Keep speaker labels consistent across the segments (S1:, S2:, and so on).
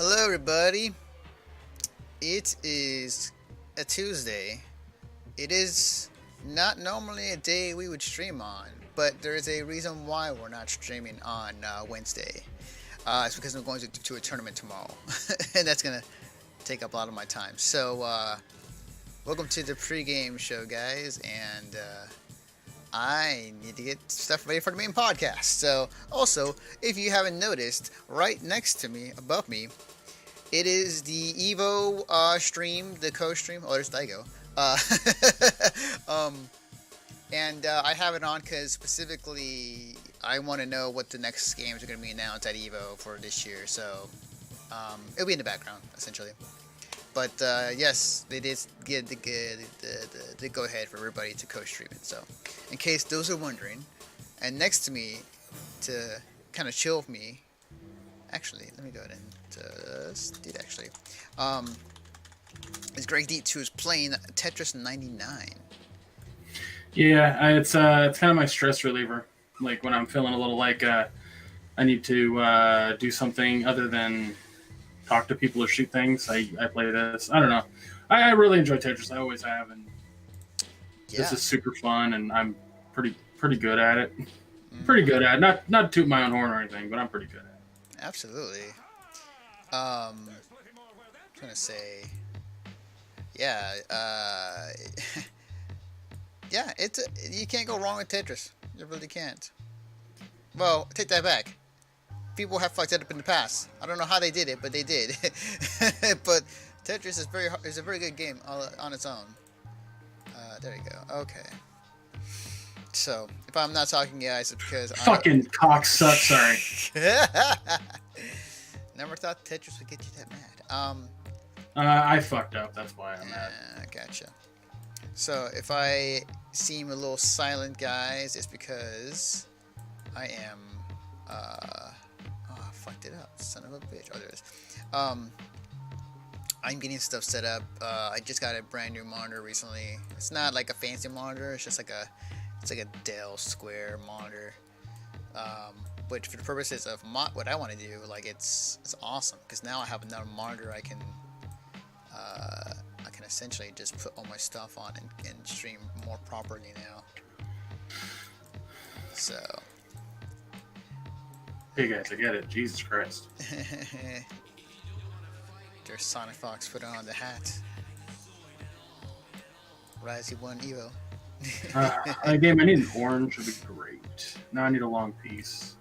S1: Hello, everybody. It is a Tuesday. It is not normally a day we would stream on, but there is a reason why we're not streaming on Wednesday. It's because I'm going to a tournament tomorrow, and that's gonna take up a lot of my time. So, welcome to the pregame show, guys, and I need to get stuff ready for the main podcast. So, also, if you haven't noticed, right next to me, above me, it is the Evo stream, the co-stream. Oh, there's Daigo. And I have it on because specifically I want to know what the next games are going to be announced at Evo for this year. So it'll be in the background, essentially. But yes, they did get the go-ahead for everybody to co-stream it. So in case those are wondering, and next to me to kind of chill with me, actually, let me go ahead and do that actually. Is Gregg who's playing Tetris 99.
S2: Yeah, it's kind of my stress reliever. Like when I'm feeling a little like I need to do something other than talk to people or shoot things, I play this. I don't know. I really enjoy Tetris. I always have, and this is super fun, and I'm pretty good at it. Pretty good at it. Not toot my own horn or anything, but I'm pretty good at it.
S1: Absolutely. I was gonna say, yeah, yeah. You can't go wrong with Tetris. You really can't. Well, take that back. People have fucked it up in the past. I don't know how they did it, but they did. But Tetris is a very good game on its own. There you go. Okay. So if I'm not talking, guys, it's because
S2: fucking cocksuck. Sorry.
S1: Never thought Tetris would get you that mad.
S2: I fucked up. That's why I'm mad.
S1: Gotcha. So if I seem a little silent, guys, it's because I am. Oh, I fucked it up. Son of a bitch. Oh, there it is. I'm getting stuff set up. I just got a brand new monitor recently. It's not like a fancy monitor. It's just like a Dell Square monitor. But for the purposes of what I want to do, like it's awesome because now I have another monitor I can essentially just put all my stuff on and stream more properly now. So.
S2: Hey guys, I get it. Jesus Christ.
S1: There's Sonic Fox put on the hat. Rise 1 Evo.
S2: Game, I need an orange. Would be great. Now I need a long piece.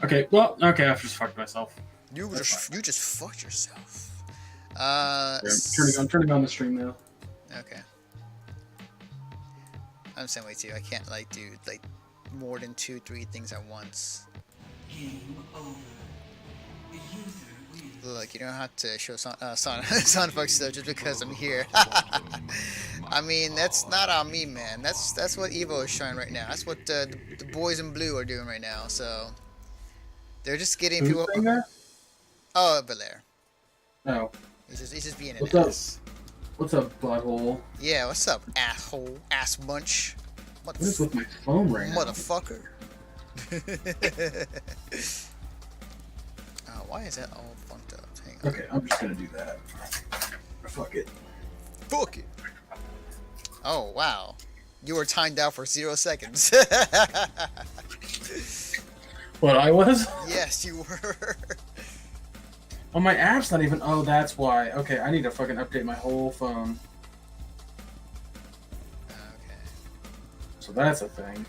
S2: Okay, well, okay, I've just fucked myself.
S1: You just fucked yourself.
S2: I'm turning on the stream now.
S1: Okay. I'm the same way too. I can't do more than 2-3 things at once.
S3: Game over. The user wins.
S1: Look, you don't have to show Sonic stuff just because I'm here. I mean, that's not on me, man. That's what Evo is showing right now. That's what the boys in blue are doing right now. So they're just getting people. Oh, Belair.
S2: Oh.
S1: He's just being an ass.
S2: What's up, butthole?
S1: Yeah, what's up, asshole, ass munch.
S2: What is with my phone right now?
S1: Motherfucker. Why is that all funked up? Hang on.
S2: Okay, I'm just gonna do that. Fuck it.
S1: Fuck it. Oh, wow. You were timed out for 0 seconds.
S2: What, I was?
S1: Yes, you were.
S2: Oh, my app's not even... Oh, that's why. Okay, I need to fucking update my whole phone.
S1: Okay.
S2: So that's a thing.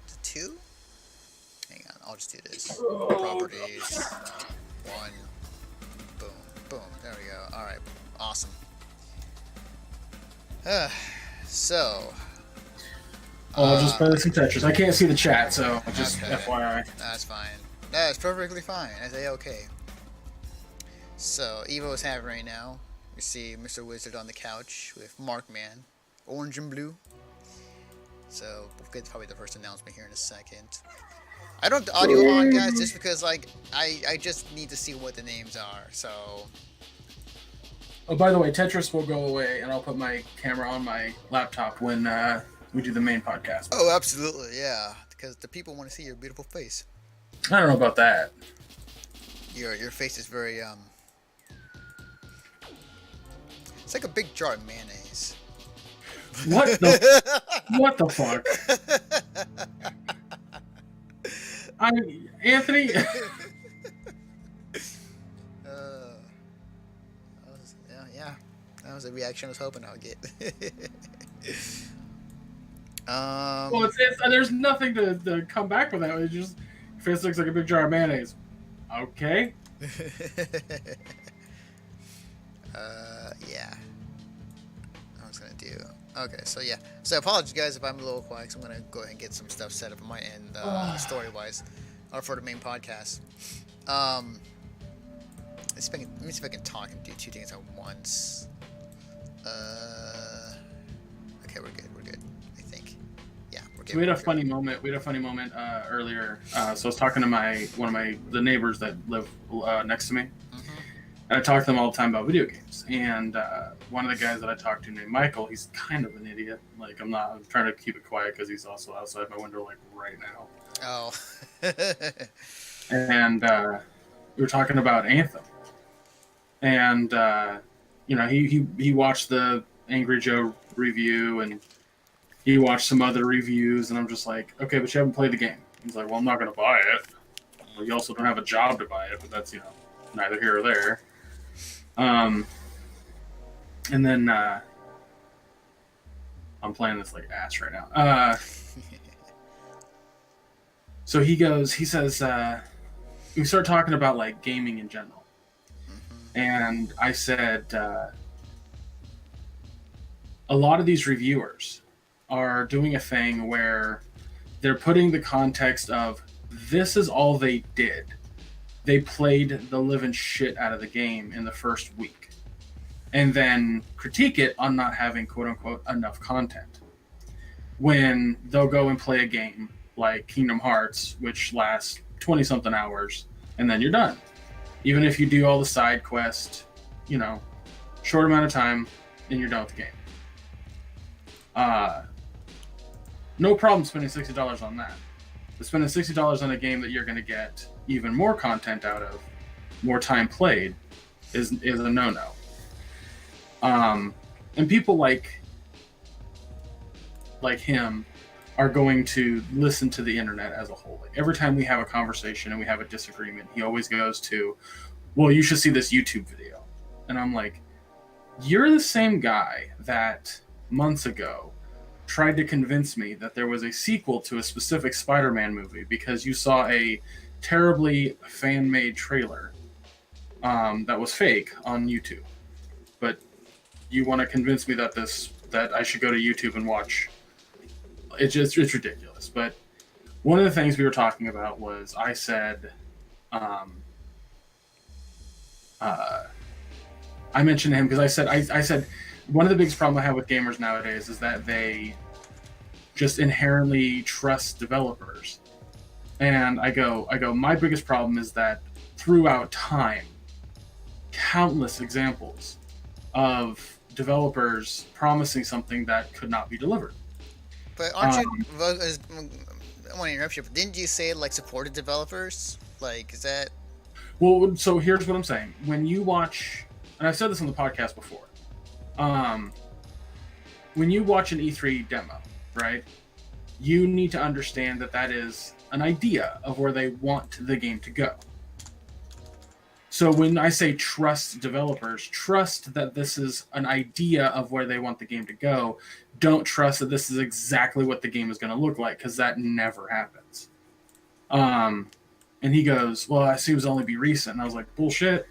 S1: Is it 2? Hang on, I'll just do this. Properties. 1. Boom. Boom. There we go. Alright. Awesome. So...
S2: I'll just play some Tetris. I can't see the chat, so just
S1: okay.
S2: FYI.
S1: That's fine. That's perfectly fine. I say okay. So, Evo is having right now. We see Mr. Wizard on the couch with Markman, orange and blue. So, we'll get probably the first announcement here in a second. I don't have the audio on, guys, just because, like, I just need to see what the names are, so...
S2: Oh, by the way, Tetris will go away, and I'll put my camera on my laptop when we do the main podcast.
S1: Oh, absolutely, yeah. Because the people want to see your beautiful face.
S2: I don't know about that.
S1: Your face is very It's like a big jar of mayonnaise.
S2: What the what the fuck? Anthony.
S1: Yeah. That was the reaction I was hoping I would get.
S2: Well, there's nothing to come back with that. It's just your face looks like a big jar of mayonnaise. Okay.
S1: Yeah. I was gonna do. Okay, so yeah. So apologies, guys, if I'm a little quiet. 'Cause I'm gonna go ahead and get some stuff set up on my end, story-wise, or for the main podcast. Let me see if I can talk and do two things at once. Okay, we're good. I think. Yeah, we're good.
S2: We had a funny moment. Earlier. So I was talking to the neighbors that live next to me, and I talk to them all the time about video games. And one of the guys that I talked to named Michael, he's kind of an idiot. Like I'm trying to keep it quiet because he's also outside my window like right now.
S1: Oh.
S2: And we were talking about Anthem, and he watched the Angry Joe review and he watched some other reviews, and I'm just like, okay, but you haven't played the game. He's like, well, I'm not going to buy it. Well, you also don't have a job to buy it, but that's neither here or there. And then I'm playing this like ass right now. So he says, we start talking about like gaming in general. And I said, a lot of these reviewers are doing a thing where they're putting the context of this is all they did. They played the living shit out of the game in the first week and then critique it on not having quote unquote enough content. When they'll go and play a game like Kingdom Hearts, which lasts 20 something hours, and then you're done. Even if you do all the side quests, short amount of time, then you're done with the game. No problem spending $60 on that. But spending $60 on a game that you're going to get even more content out of, more time played, is a no-no. And people like him are going to listen to the internet as a whole. Like every time we have a conversation and we have a disagreement, he always goes to, well, you should see this YouTube video. And I'm like, you're the same guy that months ago tried to convince me that there was a sequel to a specific Spider-Man movie because you saw a terribly fan-made trailer that was fake on YouTube. But you want to convince me that I should go to YouTube and watch. It's ridiculous. But one of the things we were talking about was I said, I mentioned to him because I said one of the biggest problems I have with gamers nowadays is that they just inherently trust developers. And I go, my biggest problem is that throughout time, countless examples of developers promising something that could not be delivered.
S1: But aren't you? I want to interrupt you, but didn't you say like supported developers? Like, is that?
S2: Well, so here's what I'm saying. When you watch, and I've said this on the podcast before, when you watch an E3 demo, right, you need to understand that is an idea of where they want the game to go. So when I say trust developers, trust that this is an idea of where they want the game to go. Don't trust that this is exactly what the game is going to look like, because that never happens. And he goes, well, I assume it'll only be recent. And I was like, bullshit.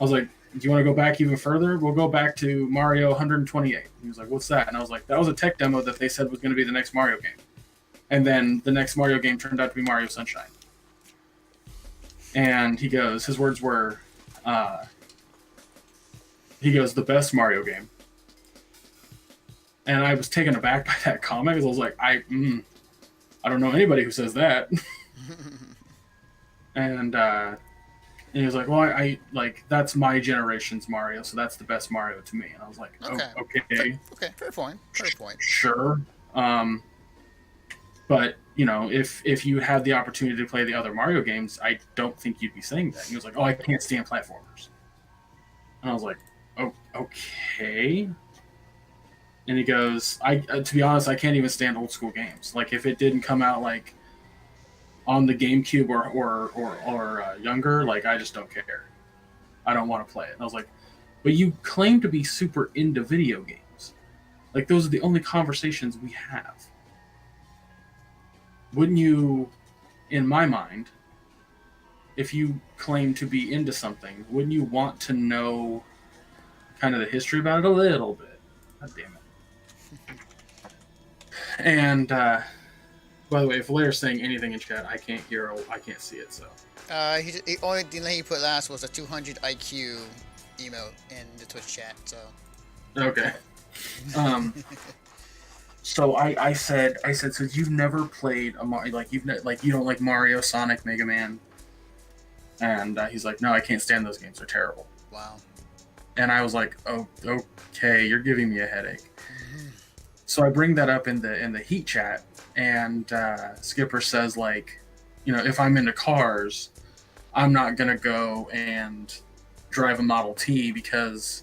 S2: I was like, do you want to go back even further? We'll go back to Mario 128. And he was like, what's that? And I was like, that was a tech demo that they said was going to be the next Mario game. And then the next Mario game turned out to be Mario Sunshine. And he goes, his words were, the best Mario game. And I was taken aback by that comment because I was like, I don't know anybody who says that. And he was like, well, I like, that's my generation's Mario, so that's the best Mario to me. And I was like,
S1: okay.
S2: Oh, okay.
S1: Okay, fair point.
S2: Sure. But But if you had the opportunity to play the other Mario games, I don't think you'd be saying that. And he was like, "Oh, I can't stand platformers," and I was like, "Oh, okay." And he goes, "I to be honest, I can't even stand old school games. Like if it didn't come out like on the GameCube or younger, like I just don't care. I don't want to play it." And I was like, "But you claim to be super into video games. Like those are the only conversations we have. Wouldn't you, in my mind, if you claim to be into something, wouldn't you want to know kind of the history about it a little bit?" God damn it. And by the way, if Valera's saying anything in chat, I can't hear, I can't see it, so.
S1: The only thing that he put last was a 200 IQ emote in the Twitch chat, so.
S2: Okay. So I said, so you've never played a Mario, like you don't like Mario, Sonic, Mega Man, and he's like, "No, I can't stand those games. They're terrible."
S1: Wow.
S2: And I was like, "Oh, okay, you're giving me a headache." So I bring that up in the Heat chat, and Skipper says like, if I'm into cars, I'm not gonna go and drive a Model T because,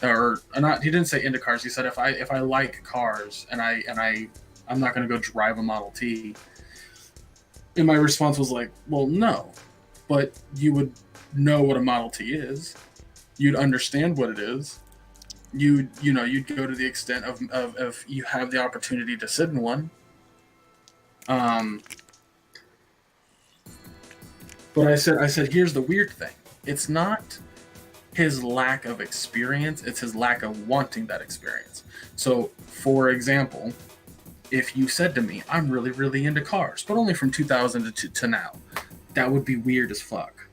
S2: or not. He didn't say into cars. He said if I like cars and I'm not gonna go drive a Model T. And my response was like, well, no, but you would know what a Model T is. You'd understand what it is. You'd go to the extent of you have the opportunity to sit in one. But I said, here's the weird thing. It's not his lack of experience, it's his lack of wanting that experience. So, for example, if you said to me, I'm really, really into cars, but only from 2000 to now, that would be weird as fuck.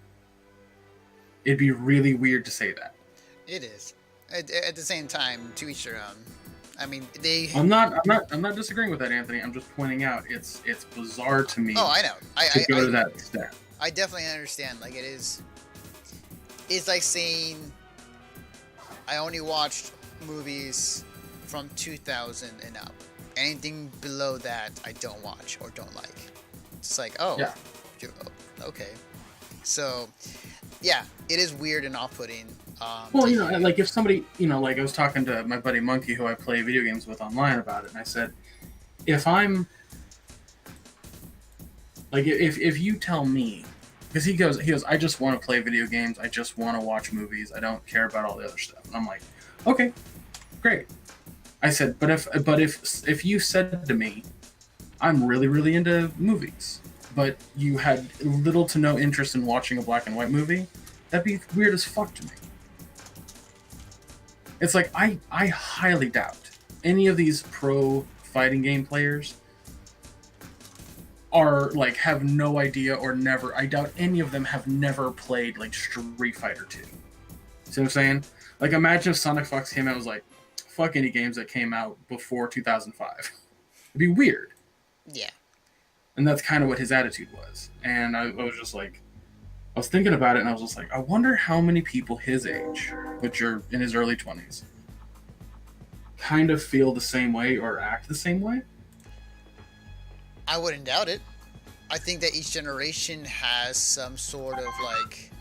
S2: It'd be really weird to say that.
S1: It is. At the same time, to each their own. I mean, they.
S2: I'm not disagreeing with that, Anthony. I'm just pointing out it's bizarre to me.
S1: Oh, I know.
S2: To go to that extent.
S1: I definitely understand. Like it is. It's like saying I only watched movies from 2000 and up. Anything below that, I don't watch or don't like. It's like, oh,
S2: yeah.
S1: Okay. So, yeah, it is weird and off-putting.
S2: Well, like if somebody, like I was talking to my buddy Monkey, who I play video games with online, about it, and I said, if you tell me, because he goes, I just want to play video games, I just want to watch movies, I don't care about all the other stuff, and I'm like, okay, great. I said, but if you said to me, I'm really, really into movies, but you had little to no interest in watching a black and white movie, that'd be weird as fuck to me. It's like, I highly doubt any of these pro fighting game players are like, have no idea or never, I doubt any of them have never played like Street Fighter 2. See what I'm saying? Like, imagine if Sonic Fox came out and was like, fuck any games that came out before 2005. It'd be weird.
S1: Yeah. And
S2: that's kind of what his attitude was. And I was just like, I was thinking about it, and I was just like, I wonder how many people his age, which are in his early 20s, kind of feel the same way or act the same way.
S1: I wouldn't doubt it. I think that each generation has some sort of like.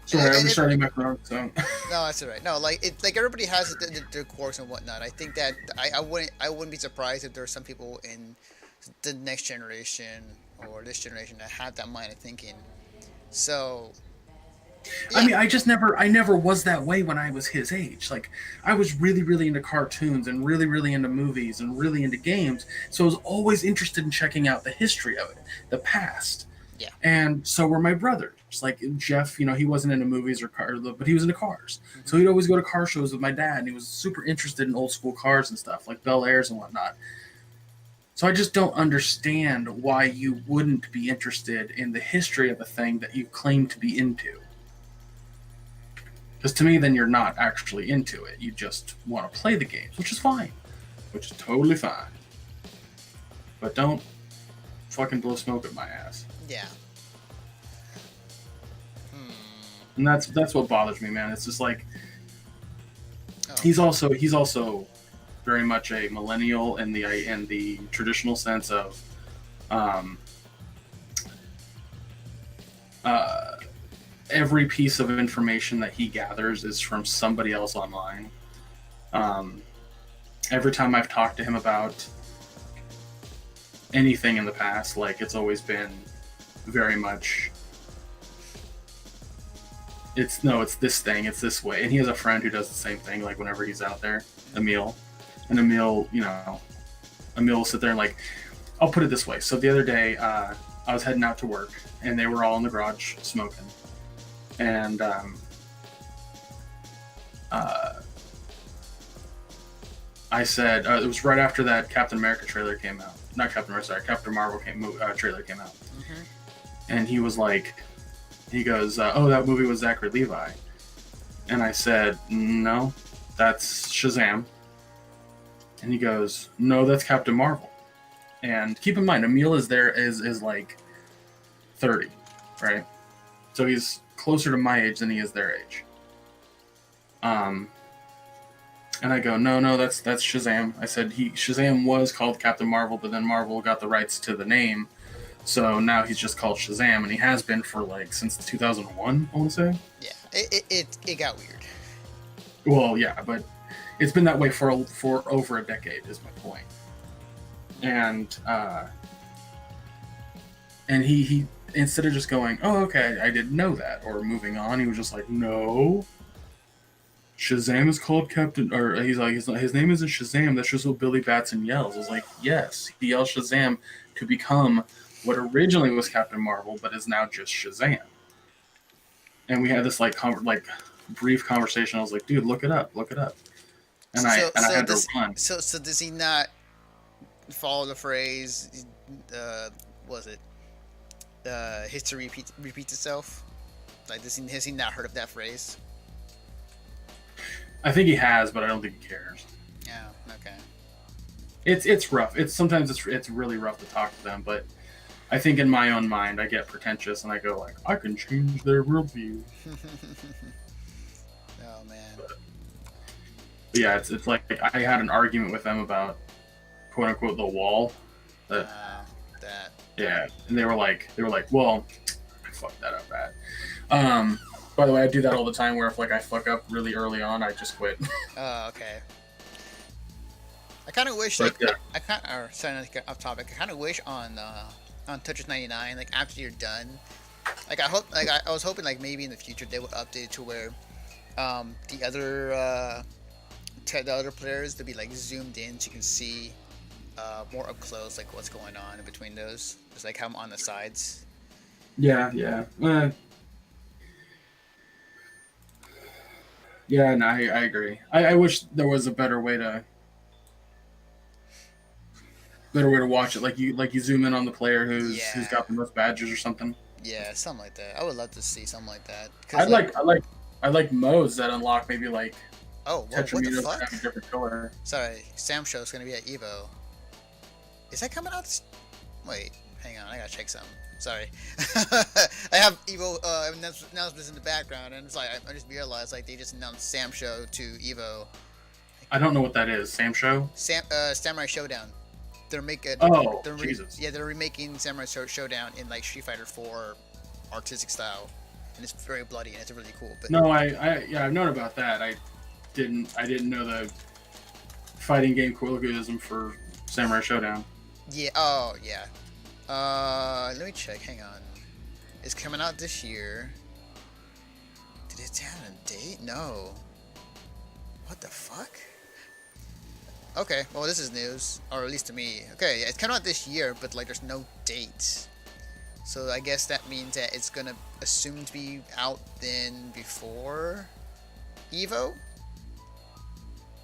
S2: Sorry, I'm starting my wrong. So.
S1: No, that's all right. No, like everybody has their quirks and whatnot. I think that I wouldn't be surprised if there are some people in the next generation or this generation that had that mind of thinking. So.
S2: Yeah. I mean, I never was that way when I was his age. Like, I was really, really into cartoons and really, really into movies and really into games. So I was always interested in checking out the history of it, the past.
S1: Yeah.
S2: And so were my brothers. Like Jeff, he wasn't into movies or cars, but he was into cars. Mm-hmm. So he'd always go to car shows with my dad, and he was super interested in old school cars and stuff, like Bel Airs and whatnot. So I just don't understand why you wouldn't be interested in the history of a thing that you claim to be into. Because to me, then you're not actually into it. You just want to play the games, which is fine. Which is totally fine. But don't fucking blow smoke at my ass.
S1: Yeah.
S2: And that's what bothers me, man. It's just like, he's also very much a millennial in the traditional sense of um, uh, every piece of information that he gathers is from somebody else online. Um, every time I've talked to him about anything in the past, like it's always been very much it's this thing, it's this way. And he has a friend who does the same thing, like whenever he's out there, Emil. And Emil, Emil will sit there and like, I'll put it this way. So the other day, I was heading out to work and they were all in the garage smoking. And I said, it was right after that Captain America trailer came out. Not Captain America, sorry, Captain Marvel trailer came out.
S1: Mm-hmm.
S2: And he was like, he goes, oh, that movie was Zachary Levi. And I said, no, that's Shazam. And he goes, no, that's Captain Marvel. And keep in mind, Emil is like 30, right? So he's closer to my age than he is their age. And I go, no, that's Shazam. I said Shazam was called Captain Marvel, but then Marvel got the rights to the name. So now he's just called Shazam, and he has been for like since 2001, I want to say.
S1: Yeah, it got weird.
S2: Well, yeah, but it's been that way for over a decade, is my point. And he instead of just going, oh, okay, I didn't know that, or moving on, he was just like, no, Shazam is called Captain, or he's like, his name isn't Shazam, that's just what Billy Batson yells. I was like, yes, he yells Shazam to become what originally was Captain Marvel, but is now just Shazam. And we had this like brief conversation. I was like, dude, look it up. And I had to run.
S1: So does he not follow the phrase? Was it history repeats itself? Like, has he not heard of that phrase?
S2: I think he has, but I don't think he cares.
S1: Yeah. Okay.
S2: It's rough. Sometimes it's really rough to talk to them, but I think in my own mind I get pretentious and I go like, I can change their worldview.
S1: Oh man.
S2: But yeah, it's like I had an argument with them about quote unquote the wall. That. Yeah, and they were like, well, I fucked that up bad. By the way, I do that all the time. Where if like I fuck up really early on, I just quit.
S1: Oh, okay. I kind of wish sorry, not to get off topic. I kind of wish on Tetris 99, like after you're done, like I was hoping like maybe in the future they would update it to where the other players to be like zoomed in so you can see more up close like what's going on in between those. Just like how I'm on the sides.
S2: Yeah. Yeah, no, I agree. I wish there was a better way to watch it. Like you zoom in on the player who's got the most badges or something.
S1: Yeah, something like that. I would love to see something like that.
S2: I like modes that unlock maybe like
S1: what the fuck?
S2: Have a different color.
S1: Sorry, Sam Show's gonna be at Evo. Is that coming out? Wait, hang on, I gotta check something. Sorry, I have Evo announcements in the background, and it's like I just realized like they just announced Sam Show to Evo.
S2: I don't know what that is. Sam Show.
S1: Samurai Showdown. They're making.
S2: Jesus.
S1: Yeah, they're remaking Samurai Showdown in like Street Fighter 4 artistic style, and it's very bloody and it's really cool. But
S2: no, I've known about that. I didn't know the fighting game colloquialism for Samurai Showdown.
S1: Yeah. Oh, yeah. Let me check. Hang on. It's coming out this year. Did it have a date? No. What the fuck? Okay, well this is news, or at least to me. Okay, yeah, it's coming out this year, but like there's no date. So I guess that means that it's gonna assume to be out then before Evo?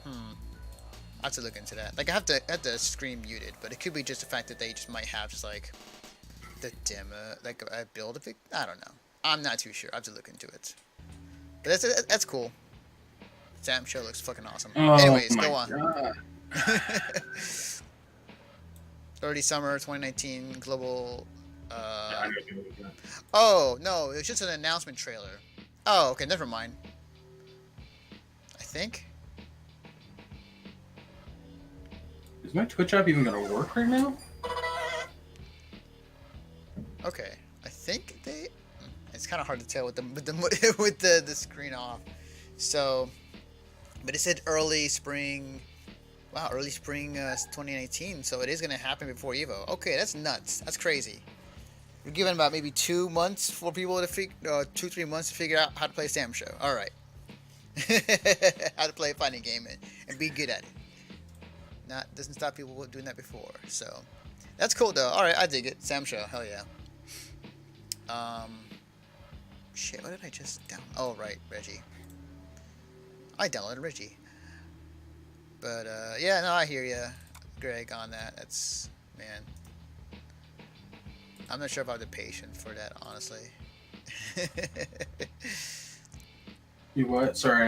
S1: I have to look into that. Like I have the screen muted, but it could be just the fact that they just might have just like the demo, like a build of it. I don't know. I'm not too sure. I have to look into it. But that's cool. Sam Show looks fucking awesome.
S2: Oh,
S1: anyways,
S2: my
S1: go on.
S2: God.
S1: Early summer 2019 global.
S2: I know you know that.
S1: Oh no, it was just an announcement trailer. Oh, okay, never mind. I think.
S2: Is my Twitch app even gonna work right now?
S1: Okay, I think they. It's kind of hard to tell with the with the screen off. So, but it said early spring. Wow, early spring 2019. So it is gonna happen before Evo. Okay, that's nuts. That's crazy. You're giving about maybe 2 months for people to 2-3 months to figure out how to play Sam Show. All right, how to play a fighting game and be good at it. Not doesn't stop people doing that before. So that's cool though. All right, I dig it. Sam Show, hell yeah. Shit, what did I just down? Oh right, Reggie. I downloaded Reggie. But yeah, no, I hear you, Greg, on that. That's man. I'm not sure if I have the patience for that, honestly.
S2: You what? Sorry,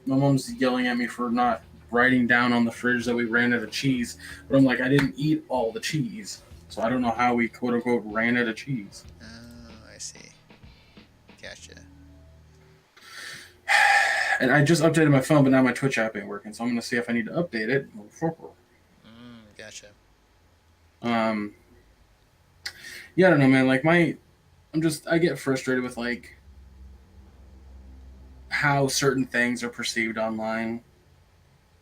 S2: my mom's yelling at me for not writing down on the fridge that we ran out of cheese. But I'm like, I didn't eat all the cheese. So I don't know how we quote unquote ran out of cheese.
S1: Oh, I see. Gotcha.
S2: And I just updated my phone, but now my Twitch app ain't working. So I'm gonna see if I need to update it.
S1: Gotcha.
S2: Yeah, I don't know, man. Like I get frustrated with like how certain things are perceived online.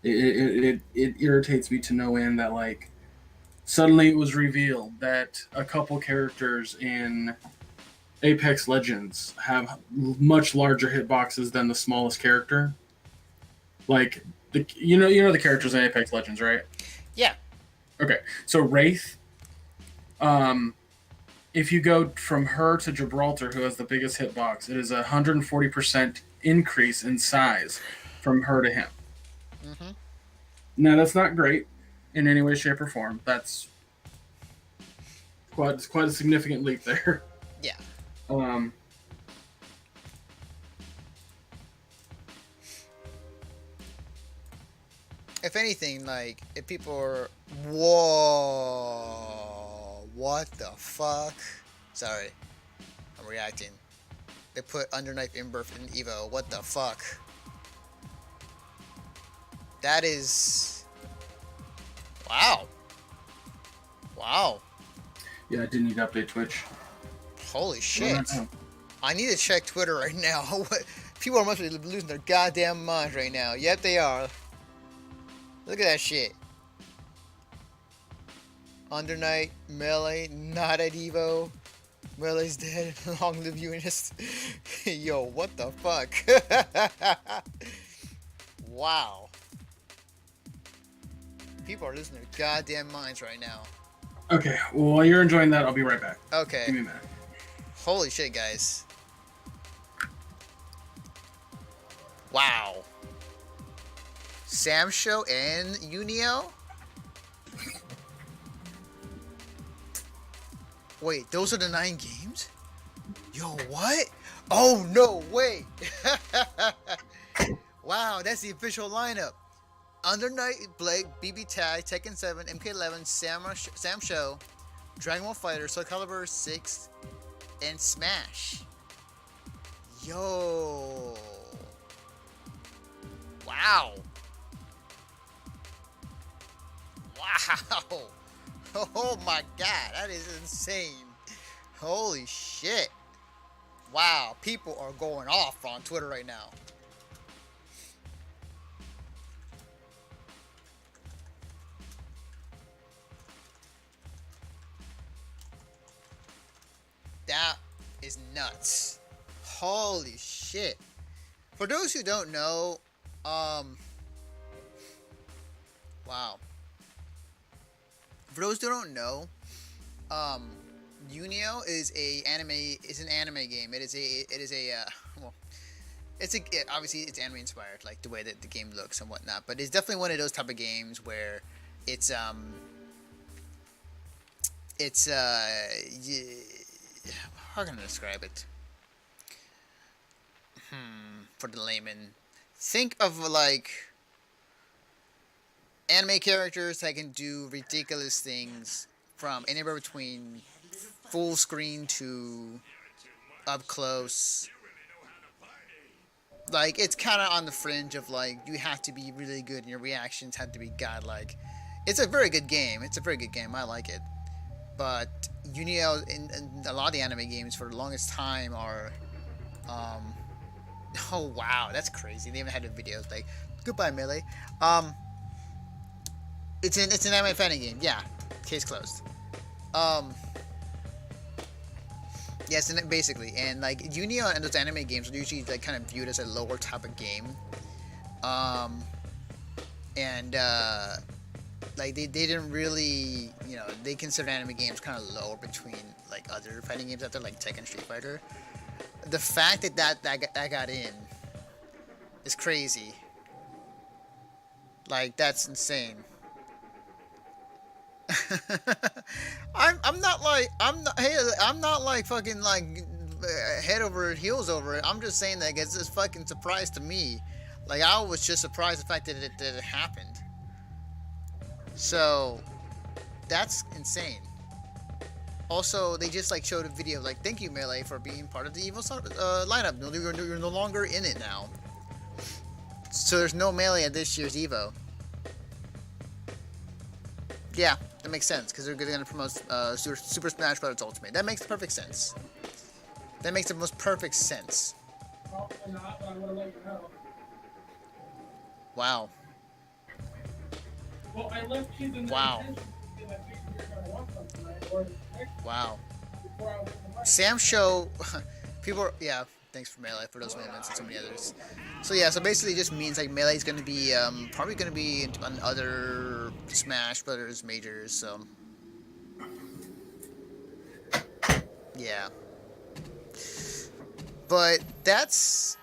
S2: It irritates me to no end that like suddenly it was revealed that a couple characters in Apex Legends have much larger hitboxes than the smallest character. Like you know the characters in Apex Legends, right?
S1: Yeah.
S2: Okay, so Wraith. If you go from her to Gibraltar, who has the biggest hitbox, it is 140% increase in size from her to him.
S1: Mm-hmm.
S2: Now that's not great in any way, shape, or form. That's quite a significant leap there.
S1: Yeah. If anything, like if people are, whoa, what the fuck? Sorry, I'm reacting. They put Underknife Inbirth in Evo. What the fuck? That is, wow. Wow.
S2: Yeah, I did need to update Twitch.
S1: Holy shit. I need to check Twitter right now. People are must be losing their goddamn minds right now. Yep, they are. Look at that shit. Underknight, Melee, not at Evo. Melee's dead. Long live Eunice. Yo, what the fuck? Wow. People are losing their goddamn minds right now.
S2: Okay, well, while you're enjoying that, I'll be right back.
S1: Okay.
S2: Give me a minute.
S1: Holy shit, guys. Wow. Sam Show and Unio? Wait, those are the 9 games? Yo, what? Oh, no, wait. Wow, that's the official lineup. Underknight, Blake, BB Tag, Tekken 7, MK11, Sam Show, Dragon Ball Fighter, Soul Calibur 6, and Smash. Yo. Wow. Wow. Oh my god, that is insane. Holy shit. Wow, people are going off on Twitter right now. That is nuts. Holy shit. For those who don't know, wow. For those who don't know, Unio is an anime game. Obviously it's anime inspired, like the way that the game looks and whatnot. But it's definitely one of those type of games where it's how can I describe it? For the layman, think of like anime characters that can do ridiculous things from anywhere between full screen to up close. Like, it's kind of on the fringe of like, you have to be really good and your reactions have to be godlike. It's a very good game. It's a very good game. I like it. But Unio in a lot of the anime games for the longest time are, um, oh wow, that's crazy. They even had the videos like, goodbye Melee. Um, it's an anime fighting game. Yeah, case closed. Um, yes, and basically, and like Unio and those anime games are usually like kind of viewed as a lower type of game. Um, and like they didn't really, they consider anime games kind of lower between like other fighting games out there like Tekken, Street Fighter. The fact that got in is crazy. Like that's insane. I'm not like fucking like head over heels over it. I'm just saying that it's a fucking surprise to me. Like I was just surprised the fact that it happened. So that's insane. Also, they just like showed a video of, like, thank you Melee for being part of the Evo lineup. No, you're no longer in it now. So there's no Melee at this year's Evo. Yeah, that makes sense because they're going to promote Super Smash Bros. Ultimate. That makes perfect sense. That makes the most perfect sense. Wow.
S2: Well, I left you the
S1: Wow. Wow. Sam Show, people are, yeah, thanks for Melee for those moments and so many others. So yeah, so basically it just means like Melee's going to be, probably going to be on other Smash Brothers majors, so. Yeah. But that's,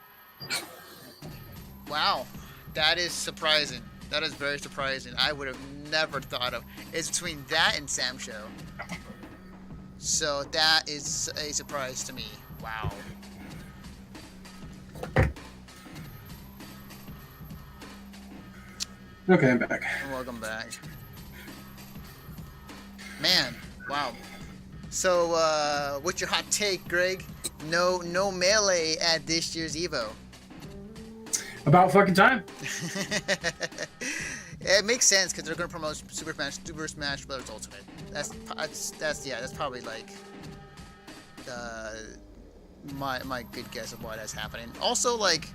S1: wow, that is surprising. That is very surprising. I would have never thought of. It's between that and Sam Show. So that is a surprise to me. Wow.
S2: Okay, I'm back.
S1: Welcome back. Man, wow. So, what's your hot take, Greg? No Melee at this year's Evo.
S2: About fucking time.
S1: It makes sense because they're gonna promote Super Smash Bros. Ultimate. That's probably like my good guess of why that's happening. Also, like,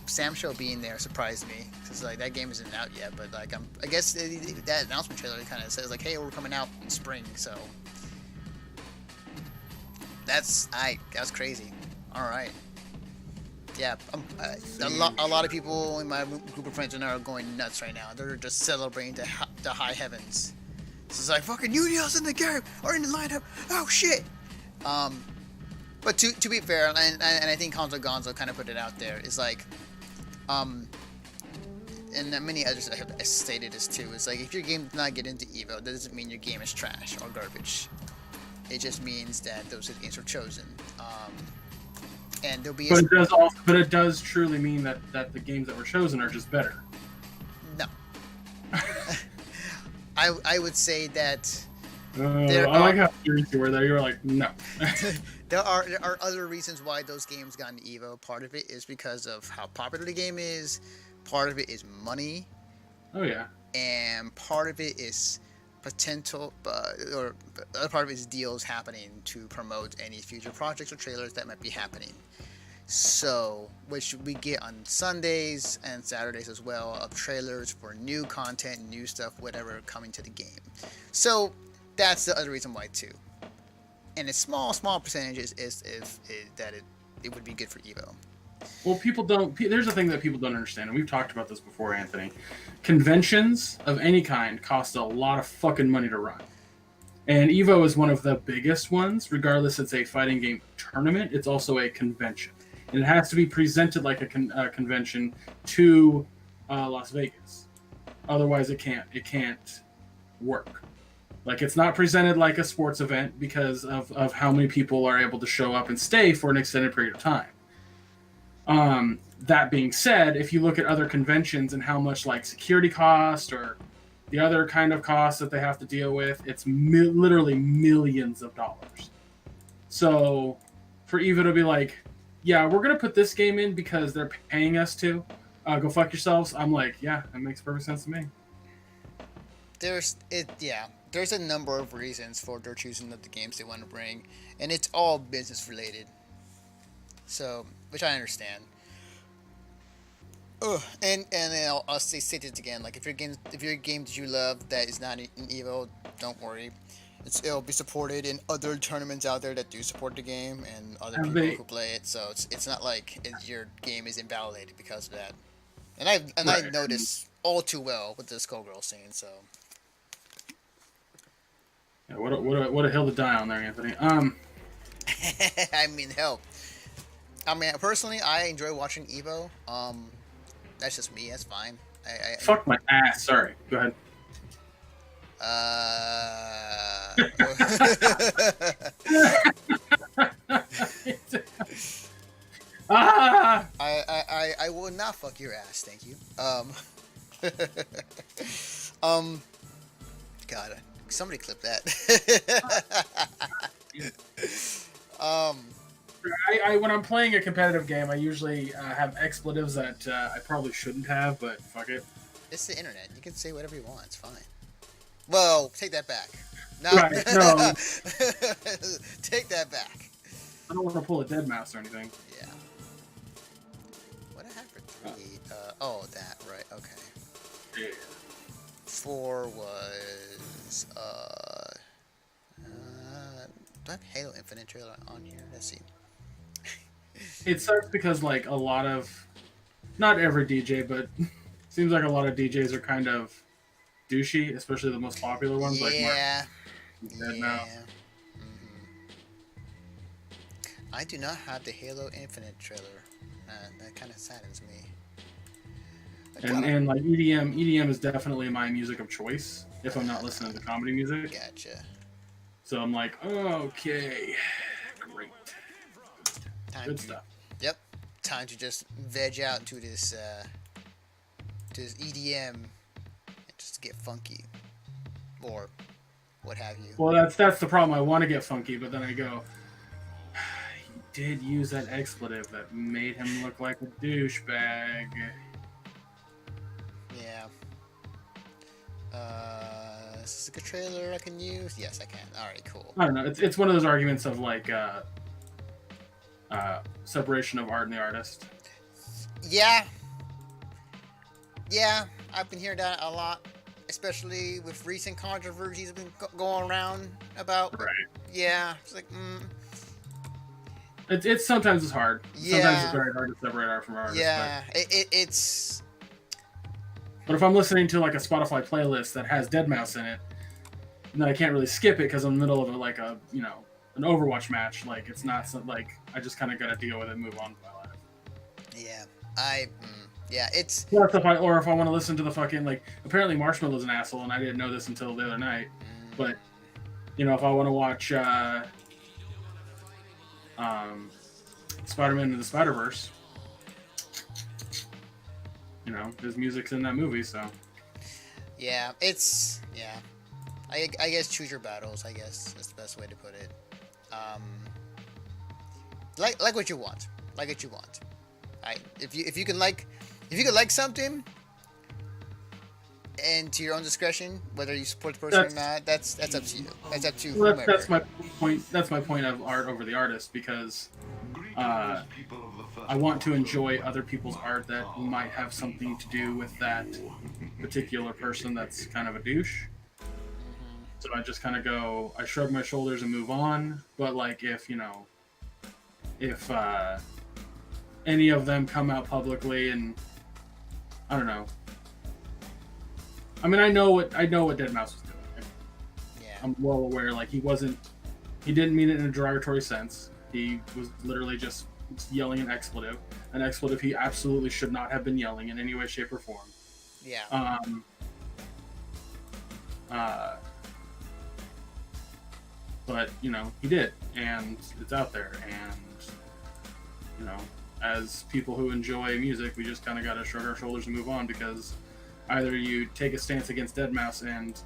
S1: Sam Show being there surprised me because like that game isn't out yet, but like I guess that announcement trailer kind of says like, hey, we're coming out in spring, so that's crazy. All right. Yeah, a lot of people in my group of friends are going nuts right now. They're just celebrating the high heavens. So it's like, fucking Unio's in the game, or in the lineup. Oh shit. But to be fair, and I think Gonzo kind of put it out there, is like, and many others have stated this too. It's like if your game does not get into Evo, that doesn't mean your game is trash or garbage. It just means that those games were chosen. And there'll be.
S2: But it does truly mean that the games that were chosen are just better.
S1: No. I would say that.
S2: I like how serious you were there. You were like, no.
S1: There are other reasons why those games got into Evo. Part of it is because of how popular the game is. Part of it is money.
S2: Oh yeah.
S1: And part of it is potential, or other part of it is deals happening to promote any future projects or trailers that might be happening. So, which we get on Sundays and Saturdays as well, of trailers for new content, new stuff, whatever coming to the game. So that's the other reason why too. And a small percentage is that it would be good for Evo.
S2: Well, people don't. There's a thing that people don't understand, and we've talked about this before, Anthony. Conventions of any kind cost a lot of fucking money to run, and Evo is one of the biggest ones. Regardless, it's a fighting game tournament. It's also a convention, and it has to be presented like a convention to Las Vegas. Otherwise, it can't work. Like, it's not presented like a sports event because of how many people are able to show up and stay for an extended period of time. That being said, if you look at other conventions and how much like security cost or the other kind of costs that they have to deal with, it's literally millions of dollars. So for Evo to be like, yeah, we're going to put this game in because they're paying us to, go fuck yourselves. I'm like, yeah, that makes perfect sense to me.
S1: There's a number of reasons for their choosing of the games they want to bring, and it's all business related. So, which I understand. Ugh, and then I'll say it again. Like if your game that you love that is not in Evo, don't worry. It'll be supported in other tournaments out there that do support the game and other
S2: Have
S1: people
S2: they?
S1: who play it. So it's not like your game is invalidated because of that. And I
S2: Right.
S1: noticed all too well with this Skullgirl scene. So
S2: Yeah, what a hill to die on there, Anthony.
S1: I mean, help. I mean, personally, I enjoy watching Evo. That's just me. That's fine.
S2: Fuck my ass. Sorry. Go ahead.
S1: Uh,
S2: Ah!
S1: I will not fuck your ass, thank you. Um, God, somebody clip that. um,
S2: I when I'm playing a competitive game, I usually have expletives that I probably shouldn't have, but fuck it.
S1: it's the internet. You can say whatever you want. It's fine. Well, take that back. No,
S2: Right, no.
S1: take that back.
S2: I don't want to pull a dead mouse or anything.
S1: Yeah. What I had for 3? Oh, that right. Okay.
S2: Yeah.
S1: 4 was do I have Halo Infinite trailer on here? Let's see.
S2: It sucks because like a lot of, not every DJ, but seems like a lot of DJs are kind of douchey, especially the most popular ones like Mark.
S1: Yeah.
S2: Dead Mouse.
S1: I do not have the Halo Infinite trailer. That kind of saddens me.
S2: And like EDM is definitely my music of choice if I'm not listening to comedy music.
S1: Gotcha.
S2: So I'm like, okay, great, good
S1: to,
S2: stuff.
S1: Yep. Time to just veg out to this EDM and just get funky, or what have you.
S2: Well, that's the problem. I want to get funky, but then I go, he did use that expletive that made him look like a douchebag.
S1: Yeah. Is this a good trailer I can use? Yes, I can. Alright, cool.
S2: I don't know. It's one of those arguments of like separation of art and the artist.
S1: Yeah. Yeah, I've been hearing that a lot, especially with recent controversies been going around about.
S2: Right.
S1: Yeah, it's like,
S2: It's sometimes it's hard.
S1: Yeah.
S2: Sometimes it's very hard to separate art from artist.
S1: yeah, it's.
S2: But if I'm listening to like a Spotify playlist that has Dead Mouse in it, then I can't really skip it because I'm in the middle of an Overwatch match. Like it's not like I just kind of got to deal with it, and move on with my life.
S1: Yeah, it's.
S2: Or if I want to listen to the fucking like apparently Marshmallow's an asshole, and I didn't know this until the other night. But if I want to watch Spider-Man into the Spider-Verse, his music's in that movie, so.
S1: Yeah, it's. Yeah. I guess choose your battles, I guess. That's the best way to put it. Like what you want. Like what you want. If you can like something, and to your own discretion, whether you support the person or not, that's up to you. That's up to whomever.
S2: That's my point. That's my point of art over the artist because I want to enjoy other people's art that might have something to do with that particular person that's kind of a douche. So I just kind of go, I shrug my shoulders and move on. But like if any of them come out publicly and I don't know. I mean, I know what Dead Mouse was doing.
S1: Yeah.
S2: I'm well aware. Like he didn't mean it in a derogatory sense. He was literally just yelling an expletive he absolutely should not have been yelling in any way, shape, or form.
S1: Yeah.
S2: But he did, and it's out there, and as people who enjoy music, we just kind of got to shrug our shoulders and move on because either you take a stance against Dead Mouse and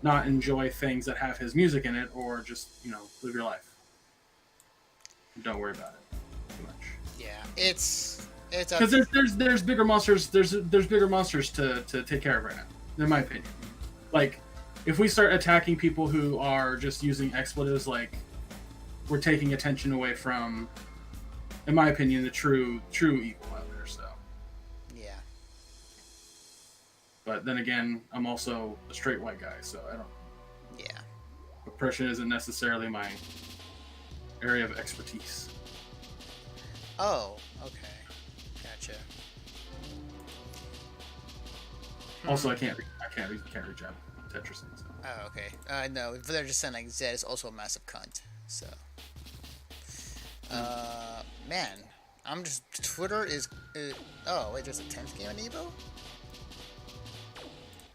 S2: not enjoy things that have his music in it, or just live your life. Don't worry about it too much.
S1: Yeah, it's It's up.
S2: Because there's bigger monsters. There's bigger monsters to take care of right now, in my opinion. Like, if we start attacking people who are just using expletives, like, we're taking attention away from, in my opinion, the true evil out there. So,
S1: Yeah.
S2: but then again, I'm also a straight white guy, so I don't.
S1: Yeah.
S2: Oppression isn't necessarily my area of expertise.
S1: Oh, okay. Gotcha.
S2: Also, I can't reach out Tetris things. So.
S1: Oh, okay. No, they're just saying like Zed is also a massive cunt. So, man, I'm just Twitter is. Oh wait, there's a 10th game on Evo.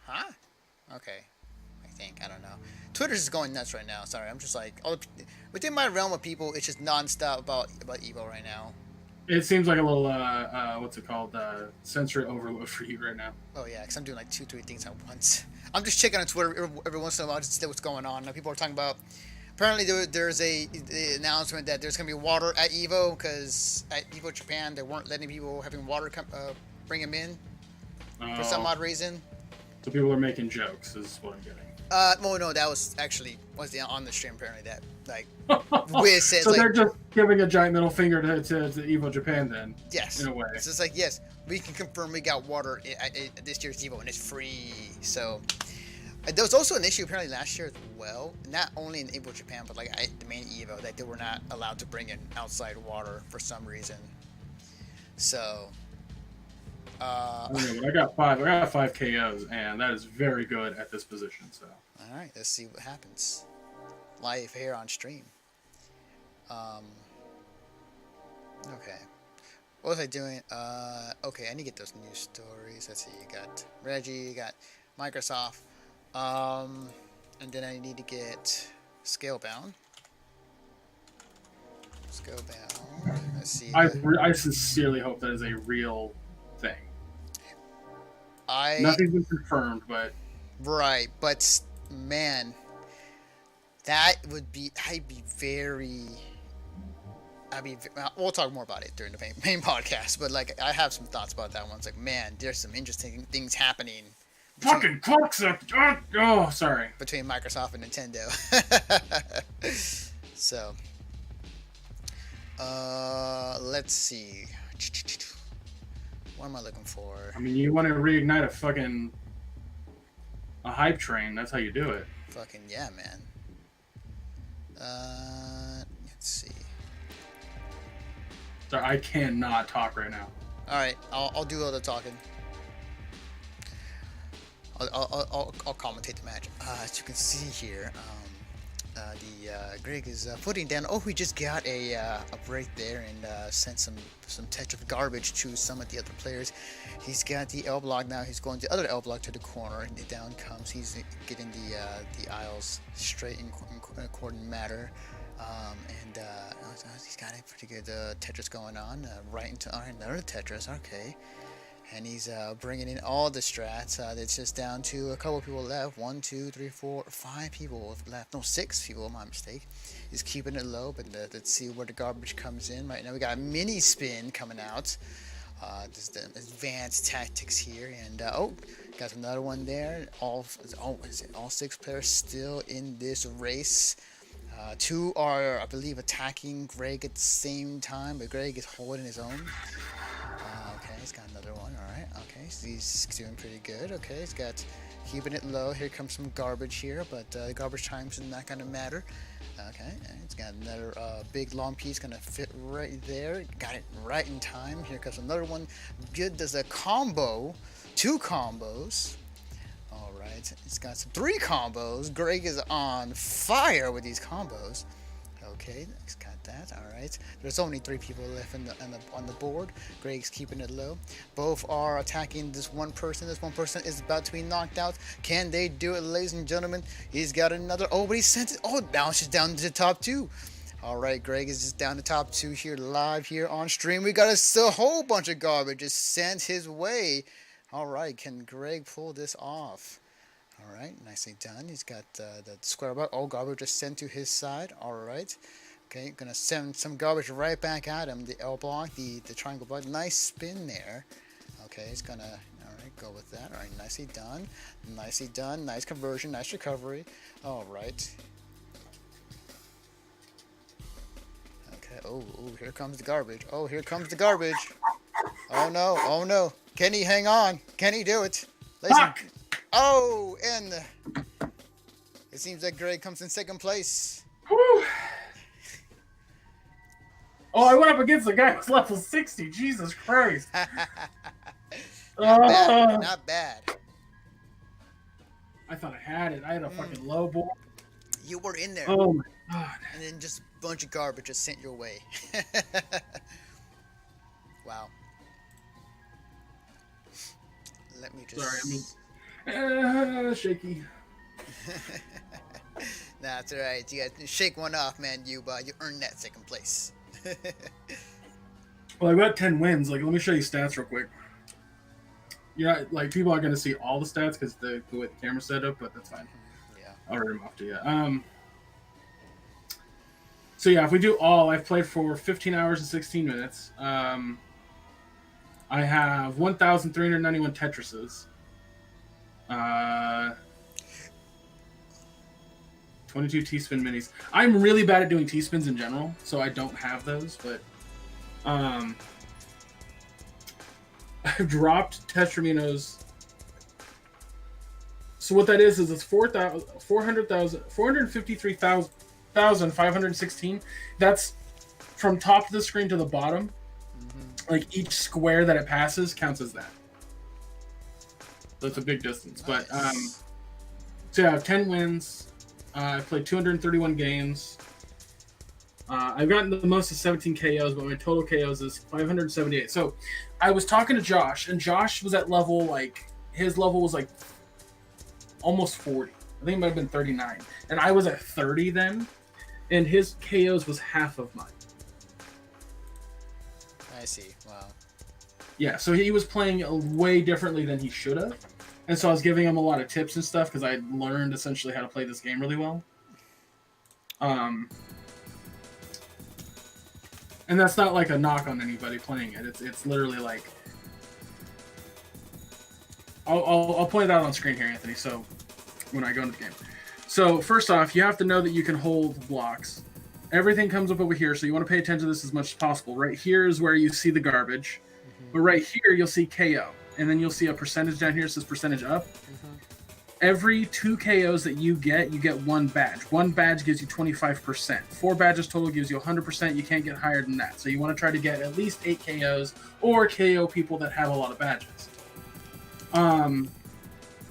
S1: Huh? Okay. I think I don't know. Twitter's just going nuts right now. Sorry, I'm just like within my realm of people. It's just nonstop about Evo right now.
S2: It seems like a little what's it called? Sensory overload for you right now.
S1: Oh yeah, because I'm doing like 2-3 things at once. I'm just checking on Twitter every once in a while just to see what's going on. Now people are talking about. Apparently there's a announcement that there's gonna be water at Evo because at Evo Japan they weren't letting people having water bring them in for some odd reason.
S2: So people are making jokes, is what I'm getting.
S1: Well, no, that was actually on the stream apparently that like Wiz says
S2: so
S1: like,
S2: they're just giving a giant middle finger to Evo Japan then.
S1: yes,
S2: in a way.
S1: It's just like yes, we can confirm we got water at this year's Evo and it's free. So there was also an issue apparently last year as well, not only in Evo Japan but like the main Evo that they were not allowed to bring in outside water for some reason. So.
S2: I got five KOs, and that is very good at this position. So.
S1: All right, let's see what happens. Live here on stream. Okay. What was I doing? Okay, I need to get those news stories. Let's see. You got Reggie. You got Microsoft. And then I need to get Scalebound. Scalebound. Let's see.
S2: I sincerely hope that is a real thing. Nothing's been confirmed, but
S1: right, but man, that would be. We'll talk more about it during the main podcast. But like, I have some thoughts about that one. It's like, man, there's some interesting things happening.
S2: Fucking cocksucker! Oh, sorry.
S1: Between Microsoft and Nintendo. So, let's see. What am I looking for?
S2: I mean, you want to reignite a hype train. That's how you do it.
S1: Fucking yeah, man. Let's see.
S2: Sorry, I cannot talk right now.
S1: All right, I'll do all the talking. I'll commentate the match. As you can see here, Gregg is putting down. Oh, we just got a break there and sent some Tetris garbage to some of the other players. He's got the L block now. He's going the other L block to the corner, and down comes. He's getting the aisles straight in coordinate matter. And he's got a pretty good Tetris going on. Right into another Tetris. Okay. And he's bringing in all the strats. It's just down to a couple people left. 1, 2, 3, 4, 5 people left. No, 6 people, my mistake. He's keeping it low, but let's see where the garbage comes in. Right now we got a mini spin coming out. Just the advanced tactics here. And, got another one there. All 6 players still in this race. 2 are, I believe, attacking Gregg at the same time, but Gregg is holding his own. Okay, he's got another one. All right. Okay, so he's doing pretty good. Okay, he's got keeping it low. Here comes some garbage here, but the garbage times is not gonna matter. Okay, and he's got another big long piece gonna fit right there. Got it right in time. Here comes another one. Good does a combo, 2 combos. All right, he's got some 3 combos. Gregg is on fire with these combos. Okay, he's got that. All right. There's only 3 people left on the board. Gregg's keeping it low. Both are attacking this one person. This one person is about to be knocked out. Can they do it, ladies and gentlemen? He's got another. Oh, but he sent it. Oh, now it's just down to the top 2. All right, Gregg is just down to top 2 here, live here on stream. We got a whole bunch of garbage just sent his way. All right, can Gregg pull this off? All right, nicely done. He's got the square bar. Oh, garbage just sent to his side. All right. Okay, gonna send some garbage right back at him. The L block, the triangle block. Nice spin there. Okay, he's gonna, all right, go with that. All right, nicely done. Nicely done. Nice conversion. Nice recovery. All right. Okay, oh, here comes the garbage. Oh, here comes the garbage. Oh, no. Oh, no. Can he hang on? Can he do it?
S2: Fuck!
S1: Oh, and it seems like Gregg comes in second place.
S2: Whew. Oh, I went up against the guy who's level 60. Jesus Christ.
S1: Not bad. Not bad.
S2: I thought I had it. I had a fucking low ball.
S1: You were in there.
S2: Oh my god.
S1: And then just a bunch of garbage just sent your way. Wow. Let me just...
S2: Sorry, I mean... shaky.
S1: Nah, it's alright. You got to shake one off, man. You earned that second place.
S2: Well, I got 10 wins. Like, let me show you stats real quick. Yeah, like, people aren't going to see all the stats because the way the camera's set up, but that's fine.
S1: Yeah.
S2: I'll read them off to you. So, yeah, if we do all, I've played for 15 hours and 16 minutes. I have 1,391 Tetrises. 22 T-spin minis. I'm really bad at doing T-spins in general, so I don't have those, but I've dropped Tetraminos. So what that is it's 453,516. That's from top of the screen to the bottom. Like each square that it passes counts as that. So it's a big distance.
S1: Nice.
S2: But so yeah, I have 10 wins. I've played 231 games. I've gotten the most of 17 KOs, but my total KOs is 578. So I was talking to Josh, and Josh was at level, like, his level was like almost 40. I think it might have been 39. And I was at 30 then, and his KOs was half of mine.
S1: I see. Wow.
S2: Yeah, so he was playing way differently than he should have. And so I was giving him a lot of tips and stuff because I learned essentially how to play this game really well. And that's not like a knock on anybody playing it. It's literally like... I'll point it out on screen here, Anthony, so when I go into the game. So first off, you have to know that you can hold blocks. Everything comes up over here, so you want to pay attention to this as much as possible. Right here is where you see the garbage. But right here, you'll see KO. And then you'll see a percentage down here that says percentage up. Every 2 KOs that you get one badge. One badge gives you 25%. 4 badges total gives you 100%. You can't get higher than that. So you want to try to get at least 8 KOs or KO people that have a lot of badges.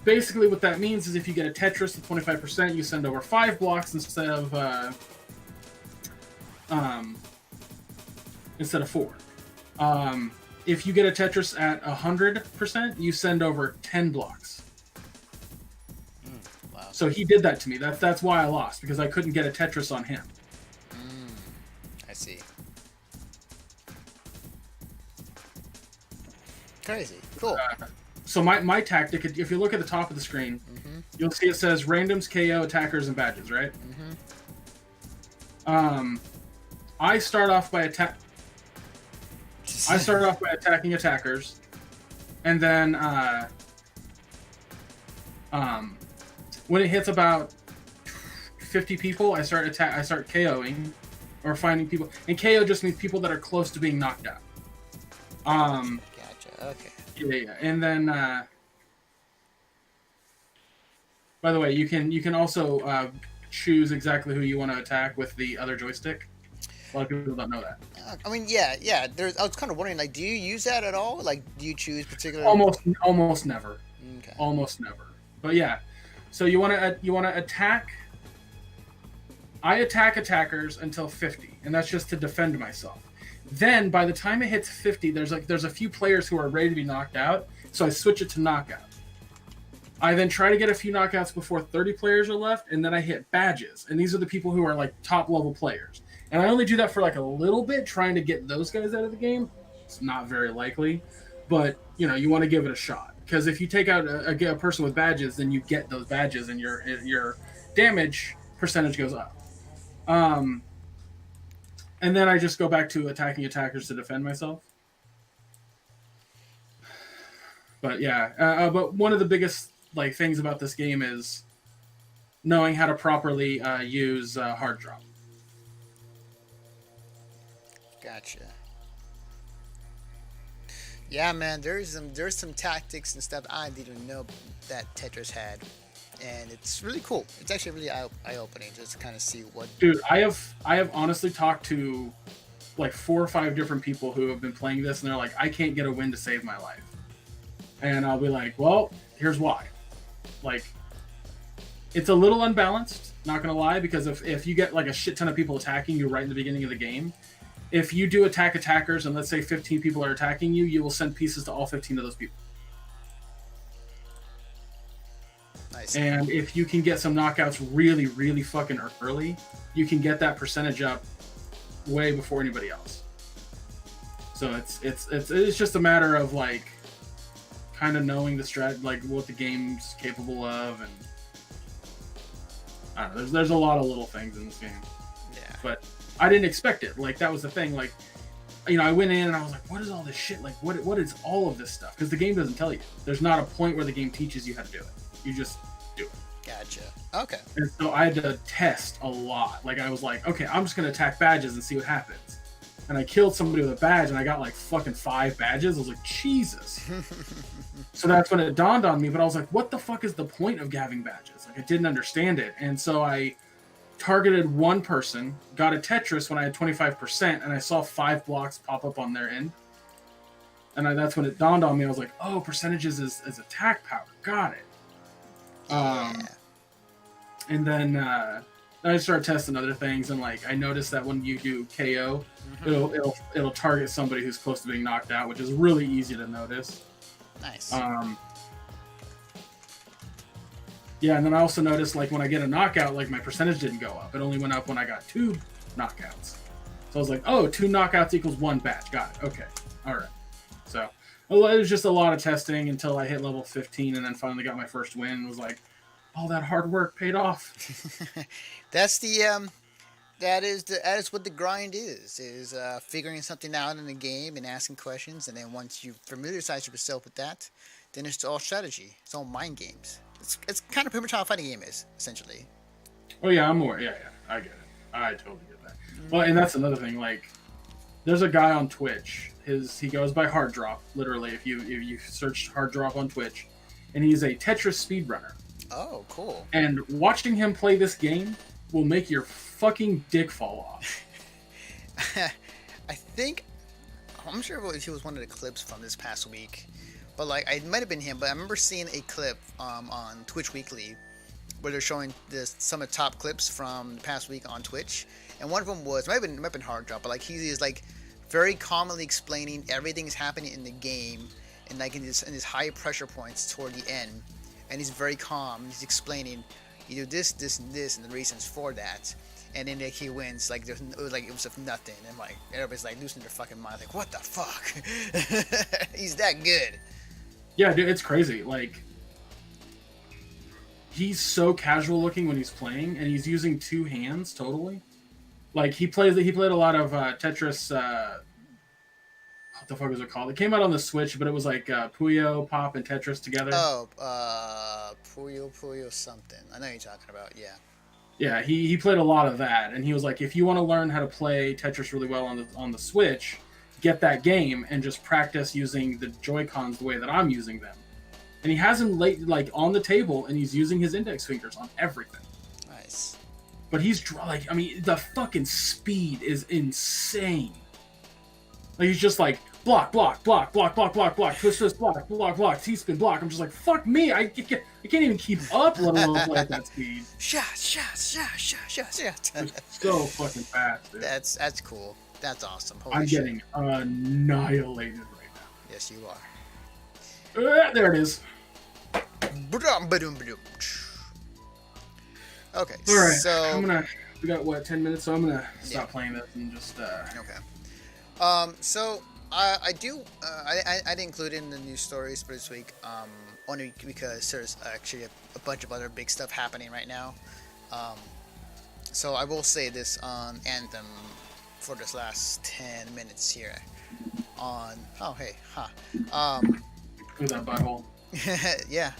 S2: Basically what that means is if you get a Tetris at 25%, you send over 5 blocks instead of 4. If you get a Tetris at 100%, you send over 10 blocks.
S1: Wow.
S2: So he did that to me. That's why I lost, because I couldn't get a Tetris on him.
S1: I see. Crazy. Cool.
S2: So my tactic, if you look at the top of the screen, you'll see it says randoms, KO, attackers, and badges, right? I start off by attacking attackers, and then when it hits about 50 people, I start KOing or finding people, and KO just means people that are close to being knocked out.
S1: Gotcha. Okay.
S2: Yeah. And then, by the way, you can also choose exactly who you want to attack with the other joystick. A lot of people don't know that.
S1: I mean, yeah. I was kind of wondering, like, do you use that at all? Like, do you choose particular?
S2: Almost never.
S1: Okay.
S2: Almost never. But yeah, so you want to attack. I attack attackers until 50, and that's just to defend myself. Then by the time it hits 50, there's a few players who are ready to be knocked out, so I switch it to knockout. I then try to get a few knockouts before 30 players are left, and then I hit badges, and these are the people who are like top level players. And I only do that for like a little bit, trying to get those guys out of the game. It's not very likely, but you want to give it a shot, because if you take out a person with badges, then you get those badges, and your damage percentage goes up. And then I just go back to attacking attackers to defend myself. But yeah, but one of the biggest like things about this game is knowing how to properly use hard drop.
S1: Gotcha. Yeah, man. There's some tactics and stuff I didn't even know that Tetris had, and it's really cool. It's actually really eye opening just to kind of see what.
S2: Dude, I have honestly talked to like 4 or 5 different people who have been playing this, and they're like, I can't get a win to save my life. And I'll be like, well, here's why. Like, it's a little unbalanced, not gonna lie, because if you get like a shit ton of people attacking you right in the beginning of the game, if you do attack attackers and let's say 15 people are attacking you, you will send pieces to all 15 of those people.
S1: Nice.
S2: And if you can get some knockouts really, really fucking early, you can get that percentage up way before anybody else. So it's just a matter of like kind of knowing the like what the game's capable of, and I don't know, there's a lot of little things in this game.
S1: Yeah.
S2: But I didn't expect it. Like that was the thing. Like, you know, I went in and I was like, what is all this shit? Like, what is all of this stuff? Because the game doesn't tell you. There's not a point where the game teaches you how to do it. You just do it.
S1: Gotcha. Okay.
S2: And so I had to test a lot. Like I was like, okay, I'm just gonna attack badges and see what happens. And I killed somebody with a badge and I got like fucking 5 badges. I was like, Jesus. So that's when it dawned on me. But I was like, what the fuck is the point of having badges? Like I didn't understand it. And so I targeted one person, got a Tetris when I had 25%, and I saw 5 blocks pop up on their end. And that's when it dawned on me. I was like, oh, percentages is attack power. Got it. And then I started testing other things, and like I noticed that when you do KO, it'll target somebody who's close to being knocked out, which is really easy to notice.
S1: Nice.
S2: Yeah, and then I also noticed like when I get a knockout, like my percentage didn't go up. It only went up when I got 2 knockouts. So I was like, oh, 2 knockouts equals 1 badge. Got it. Okay. All right. So it was just a lot of testing until I hit level 15, and then finally got my first win. And was like, all that hard work paid off.
S1: That's the that is what the grind is figuring something out in the game and asking questions, and then once you familiarize yourself with that, then it's all strategy. It's all mind games. It's kind of pretty much how a fighting game is, essentially.
S2: Oh yeah, I'm more. Yeah, I get it. I totally get that. Well, and that's another thing. Like, there's a guy on Twitch. He goes by Hard Drop. Literally, if you search Hard Drop on Twitch, and he's a Tetris speedrunner.
S1: Oh, cool.
S2: And watching him play this game will make your fucking dick fall off.
S1: I think I'm sure if he was one of the clips from this past week. But like, it might have been him. But I remember seeing a clip on Twitch Weekly where they're showing some of the top clips from the past week on Twitch, and one of them might have been Hard Drop, but like he is like very calmly explaining everything's happening in the game, and like in his high pressure points toward the end, and he's very calm. He's explaining, you do this, this, and this, and the reasons for that. And then like, he wins. Like it was of nothing, and like everybody's like losing their fucking mind. Like, what the fuck? He's that good.
S2: Yeah, dude, it's crazy. Like, he's so casual looking when he's playing, and he's using 2 hands totally. Like he played a lot of Tetris. What the fuck is it called? It came out on the Switch, but it was like Puyo, Pop, and Tetris together.
S1: Oh, Puyo something. I know what you're talking about. Yeah.
S2: Yeah, he played a lot of that, and he was like, if you want to learn how to play Tetris really well on the Switch, get that game and just practice using the Joy-Cons the way that I'm using them. And he has them like on the table, and he's using his index fingers on everything.
S1: Nice.
S2: But he's like, I mean, the fucking speed is insane. Like he's just like block, block, block, block, block, block, block, twist, twist, block, block, block, T-spin, block. I'm just like, fuck me, I can't even keep up, let alone play at that speed.
S1: Shot.
S2: It's so fucking fast, dude.
S1: That's cool. That's awesome. Holy
S2: I'm
S1: shit.
S2: getting annihilated right now.
S1: Yes, you are.
S2: There it is.
S1: Okay,
S2: All right,
S1: so
S2: we got what, 10 minutes, so I'm gonna stop playing this and just
S1: okay. So I didn't include it in the news stories for this week, only because there's actually a bunch of other big stuff happening right now. So I will say this on Anthem for this last 10 minutes here on. Oh, hey, huh.
S2: Through that butthole.
S1: Yeah.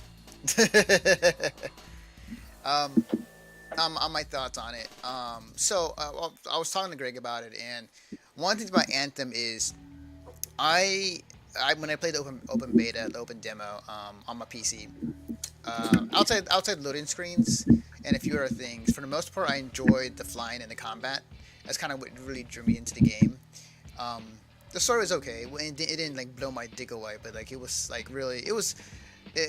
S1: um, on my thoughts on it. Well, I was talking to Greg about it, and one thing about Anthem is I, when I played the open beta, the open demo on my PC, outside loading screens and a few other things, for the most part, I enjoyed the flying and the combat. That's kind of what really drew me into the game. Um, the story was okay. It didn't like blow my dick away, but like it was like really, it was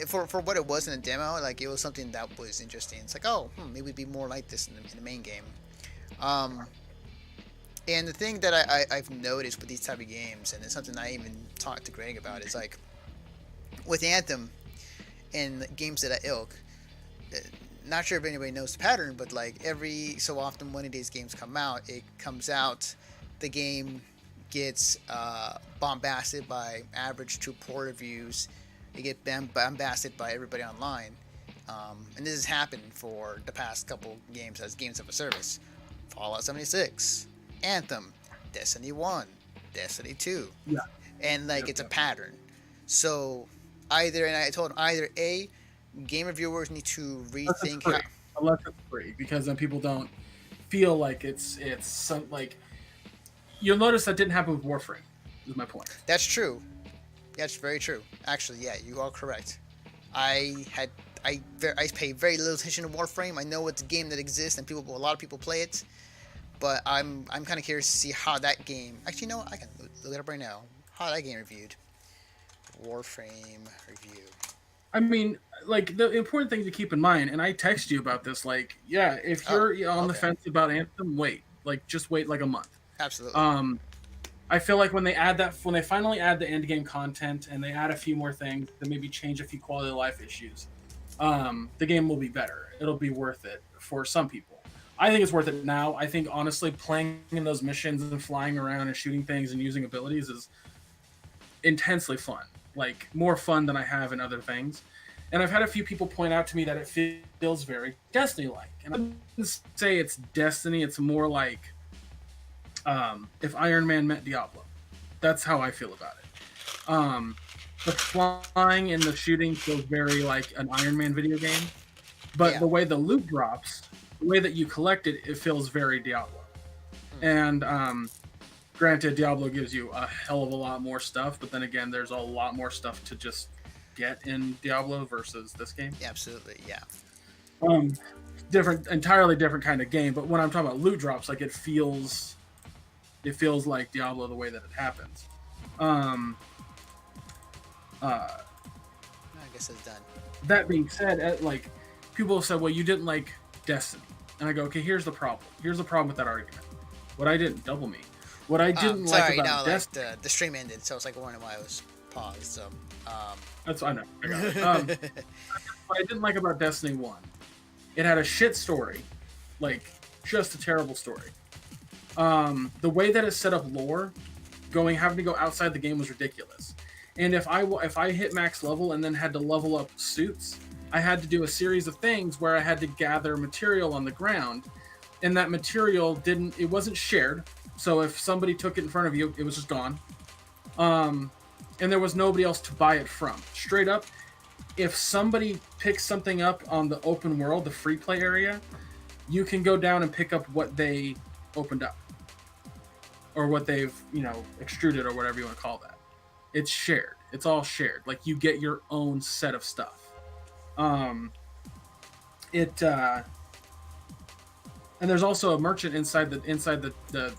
S1: for what it was in the demo. Like it was something that was interesting. It's like, oh, maybe it'd be more like this in the main game. Um, and the thing that I've noticed with these type of games, and it's something I even talked to Greg about, is like with Anthem and games of that ilk. Not sure if anybody knows the pattern, but like every so often one of these games comes out, the game gets bombasted by average to poor reviews. It gets bombasted by everybody online, and this has happened for the past couple games as games of a service. Fallout 76, Anthem, Destiny 1, Destiny 2,
S2: Yeah.
S1: and like it's a pattern. So I told him either A, game reviewers need to rethink how.
S2: Unless it's free, because then people don't feel like it's some like. You'll notice that didn't happen with Warframe. Is my point.
S1: That's true. That's very true. Actually, yeah, you are correct. I pay very little attention to Warframe. I know it's a game that exists and a lot of people play it, but I'm kind of curious to see how that game. Actually, you know what? I can look it up right now. How that game reviewed. Warframe review.
S2: I mean, like the important thing to keep in mind, and I text you about this. Like, yeah, if you're on the fence about Anthem, wait. Like, just wait like a month.
S1: Absolutely.
S2: I feel like when they finally add the end game content and they add a few more things, then maybe change a few quality of life issues, the game will be better. It'll be worth it for some people. I think it's worth it now. I think honestly, playing in those missions and flying around and shooting things and using abilities is intensely fun. Like more fun than I have in other things. And I've had a few people point out to me that it feels very Destiny-like. And I wouldn't say it's Destiny. It's more like if Iron Man met Diablo. That's how I feel about it. The flying and the shooting feels very like an Iron Man video game. But the way the loot drops, the way that you collect it, it feels very Diablo. And granted, Diablo gives you a hell of a lot more stuff, but then again, there's a lot more stuff to just get in Diablo versus this game.
S1: Yeah, absolutely, yeah.
S2: Entirely different kind of game. But when I'm talking about loot drops, like it feels like Diablo the way that it happens.
S1: I guess it's done.
S2: That being said, like people have said, well, you didn't like Destiny, and I go, okay, here's the problem. Here's the problem with that argument. What I didn't double me. What I didn't like about Destiny.
S1: Like the stream ended, so it's like wondering why I was paused. So
S2: that's I know. I got it. What I didn't like about Destiny 1, it had a shit story, like just a terrible story. The way that it set up lore, having to go outside the game was ridiculous. And if I hit max level and then had to level up suits, I had to do a series of things where I had to gather material on the ground, and that material wasn't shared. So if somebody took it in front of you, it was just gone. And there was nobody else to buy it from. Straight up, if somebody picks something up on the open world, the free play area, you can go down and pick up what they opened up. Or what they've, extruded or whatever you want to call that. It's shared. It's all shared. Like you get your own set of stuff. And there's also a merchant inside the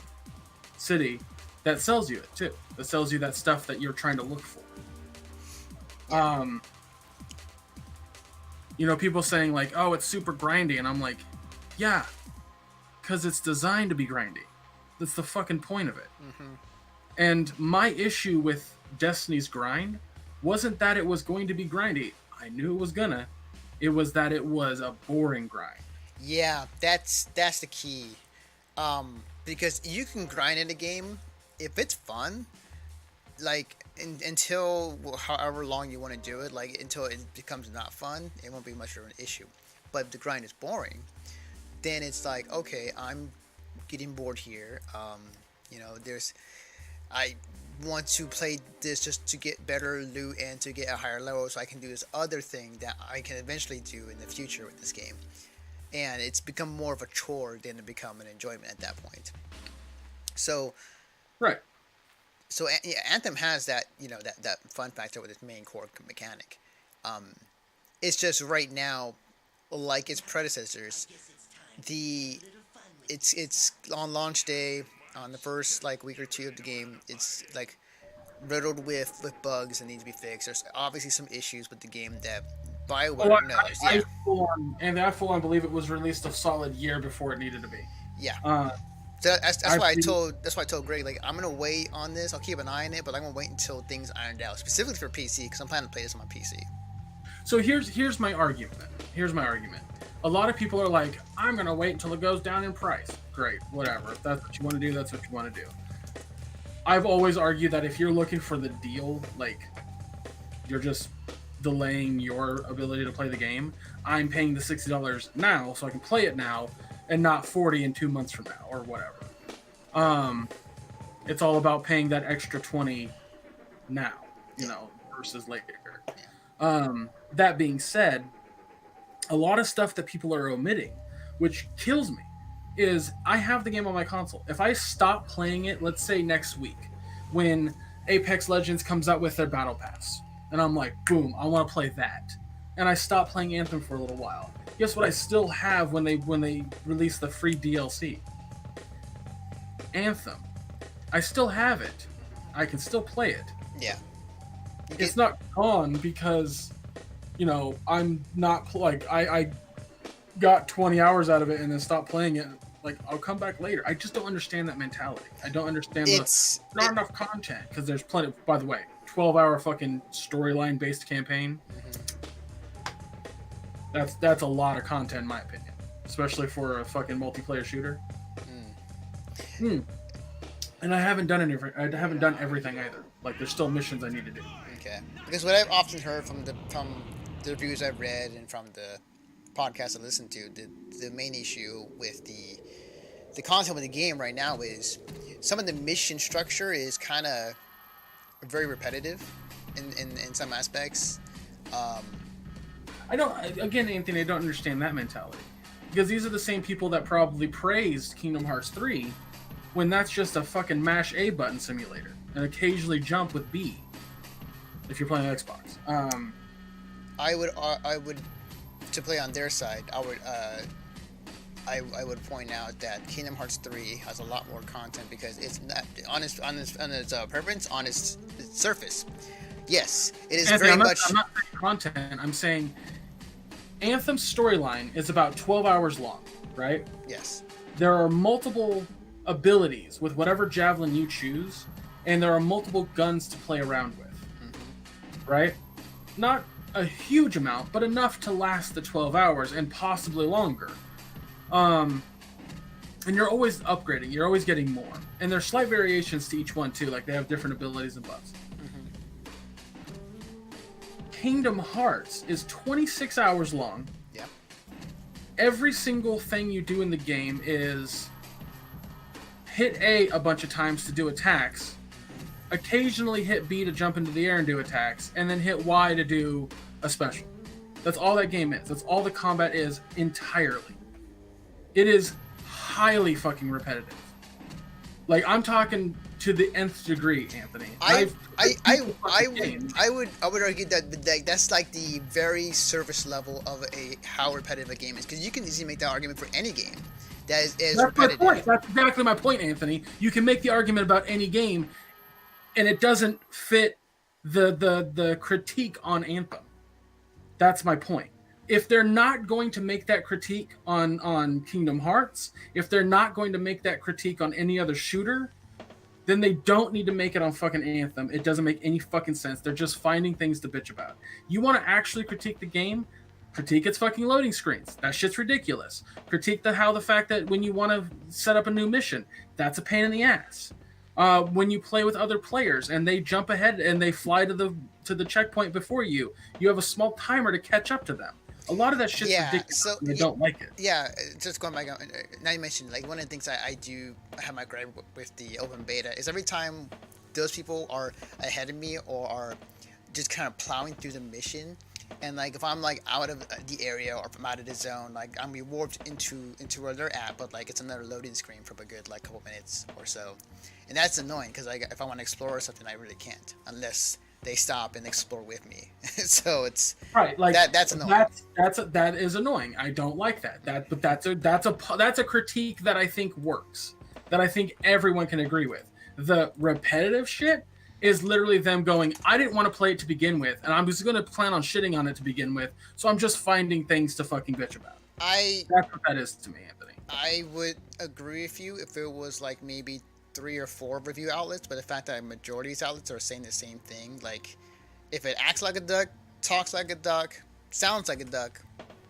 S2: city that sells you it too. That sells you that stuff that you're trying to look for. People saying like, "Oh, it's super grindy," and I'm like, "Yeah, because it's designed to be grindy. That's the fucking point of it."
S1: Mm-hmm.
S2: And my issue with Destiny's grind wasn't that it was going to be grindy. I knew it was gonna. It was that it was a boring grind.
S1: Yeah, that's the key. Because you can grind in a game if it's fun, like until however long you want to do it, like until it becomes not fun, it won't be much of an issue. But if the grind is boring, then it's like, okay, I'm getting bored here. I want to play this just to get better loot and to get a higher level so I can do this other thing that I can eventually do in the future with this game. And it's become more of a chore than to become an enjoyment at that point. So,
S2: Right.
S1: so yeah, Anthem has that, that fun factor with its main core mechanic. It's just right now, like its predecessors, it's on launch day, on the first week or two of the game, it's riddled with bugs that need to be fixed. There's obviously some issues with the game that BioWare knows. Yeah,
S2: I full on believe it was released a solid year before it needed to be.
S1: yeah.
S2: Uh,
S1: So that's why I told Greg, I'm gonna wait on this. I'll keep an eye on it, but I'm gonna wait until things ironed out, specifically for PC, because I'm planning to play this on my PC.
S2: So here's my argument. A lot of people are like, I'm gonna wait until it goes down in price. Great, whatever. If that's what you want to do, that's what you want to do. I've always argued that if you're looking for the deal, you're just delaying your ability to play the game. I'm paying the $60 now so I can play it now and not $40 in 2 months from now or whatever. It's all about paying that extra $20 now, versus later. That being said, a lot of stuff that people are omitting, which kills me, is I have the game on my console. If I stop playing it, let's say next week, when Apex Legends comes out with their Battle Pass, and I'm like, boom, I want to play that, and I stop playing Anthem for a little while, guess what I still have when they release the free DLC? Anthem. I still have it. I can still play it.
S1: Yeah.
S2: It's not gone because, I'm not I got 20 hours out of it and then stopped playing it. I'll come back later. I just don't understand that mentality. I don't understand not enough content, because there's plenty. By the way, 12-hour fucking storyline based campaign. Mm-hmm. That's a lot of content in my opinion, especially for a fucking multiplayer shooter. And I haven't done everything either. There's still missions I need to do.
S1: Okay. Because what I've often heard from the reviews I've read and from the podcasts I listen to, the main issue with the content of the game right now is some of the mission structure is kind of very repetitive in some aspects.
S2: Anthony, I don't understand that mentality, because these are the same people that probably praised Kingdom Hearts 3 when that's just a fucking mash A button simulator and occasionally jump with B if you're playing Xbox.
S1: I would to play on their side. I would point out that Kingdom Hearts 3 has a lot more content because it's not on its preference, on its surface. Yes, it is
S2: Anthony,
S1: very much.
S2: I'm not saying content. I'm saying Anthem's storyline is about 12 hours long, right?
S1: Yes.
S2: There are multiple abilities with whatever javelin you choose, and there are multiple guns to play around with, right? Not a huge amount, but enough to last the 12 hours and possibly longer. And you're always upgrading, you're always getting more, and there's slight variations to each one too, they have different abilities and buffs. Kingdom Hearts is 26 hours long.
S1: Yeah.
S2: Every single thing you do in the game is hit A bunch of times to do attacks, occasionally hit B to jump into the air and do attacks, and then hit Y to do a special. That's all that game is. That's all the combat is entirely. It is highly fucking repetitive. I'm talking to the nth degree, Anthony.
S1: I would argue that that's the very surface level of how repetitive a game is, because you can easily make that argument for any game that is repetitive.
S2: My point. That's exactly my point, Anthony. You can make the argument about any game, and it doesn't fit the critique on Anthem. That's my point. If they're not going to make that critique on Kingdom Hearts, if they're not going to make that critique on any other shooter, then they don't need to make it on fucking Anthem. It doesn't make any fucking sense. They're just finding things to bitch about. You want to actually critique the game? Critique its fucking loading screens. That shit's ridiculous. Critique the fact that when you want to set up a new mission, that's a pain in the ass. When you play with other players and they jump ahead and they fly to the checkpoint before you, you have a small timer to catch up to them. A lot of that shit's
S1: Yeah,
S2: ridiculous.
S1: so
S2: And I don't like it.
S1: yeah, just going back on, now you mentioned, like, one of the things I do have my gripe with the open beta is every time those people are ahead of me or are just kind of plowing through the mission, and like if I'm like out of the area or if I'm out of the zone, like I'm be warped into where they're at, but like it's another loading screen for a good like couple minutes or so, and that's annoying because like if I want to explore something, I really can't unless they stop and explore with me. So it's
S2: Right, like
S1: that's annoying.
S2: that is annoying. I don't like that. But that's a critique that I think works. That I think everyone can agree with. The repetitive shit is literally them going, I didn't want to play it to begin with, and I'm just going to plan on shitting on it to begin with, so I'm just finding things to fucking bitch about. That's what that is to me, Anthony.
S1: I would agree with you if it was like maybe 3 or 4 review outlets, but the fact that a majority of these outlets are saying the same thing, like if it acts like a duck, talks like a duck, sounds like a duck.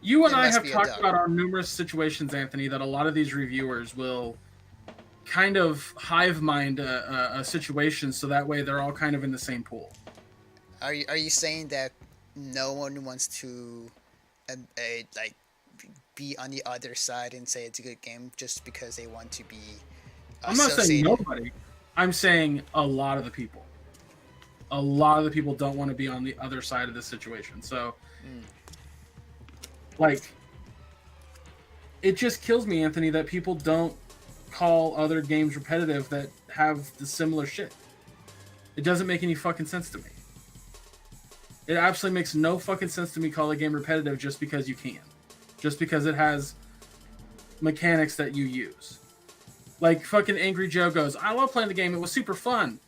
S2: You and
S1: it
S2: I
S1: must
S2: have
S1: be a
S2: talked
S1: duck.
S2: about our numerous situations, Anthony, that a lot of these reviewers will kind of hive mind a situation so that way they're all kind of in the same pool.
S1: Are you saying that no one wants to like be on the other side and say it's a good game just because they want to be
S2: I'm not saying
S1: associated?
S2: nobody. I'm saying a lot of the people. A lot of the people don't want to be on the other side of this situation. So, like, it just kills me, Anthony, that people don't call other games repetitive that have the similar shit. It doesn't make any fucking sense to me. It absolutely makes no fucking sense to me call a game repetitive just because you can. Just because it has mechanics that you use. Like fucking Angry Joe goes, I love playing the game, it was super fun.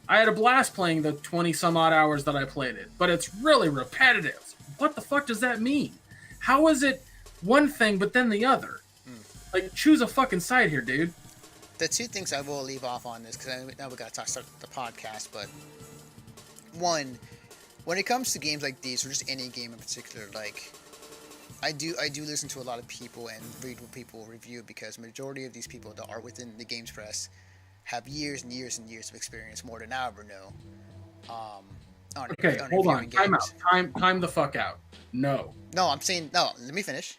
S2: I had a blast playing the 20 some odd hours that I played it, but it's really repetitive. What the fuck does that mean? How is it one thing but then the other? Like, choose a fucking side here, dude.
S1: The two things I will leave off on this, because I know we gotta start the podcast, but one, when it comes to games like these, or just any game in particular, like I do listen to a lot of people and read what people review, because majority of these people that are within the games press have years and years and years of experience, more than I ever know.
S2: Okay, hold on. Time out. Time the fuck out. No.
S1: No, I'm saying no. Let me finish.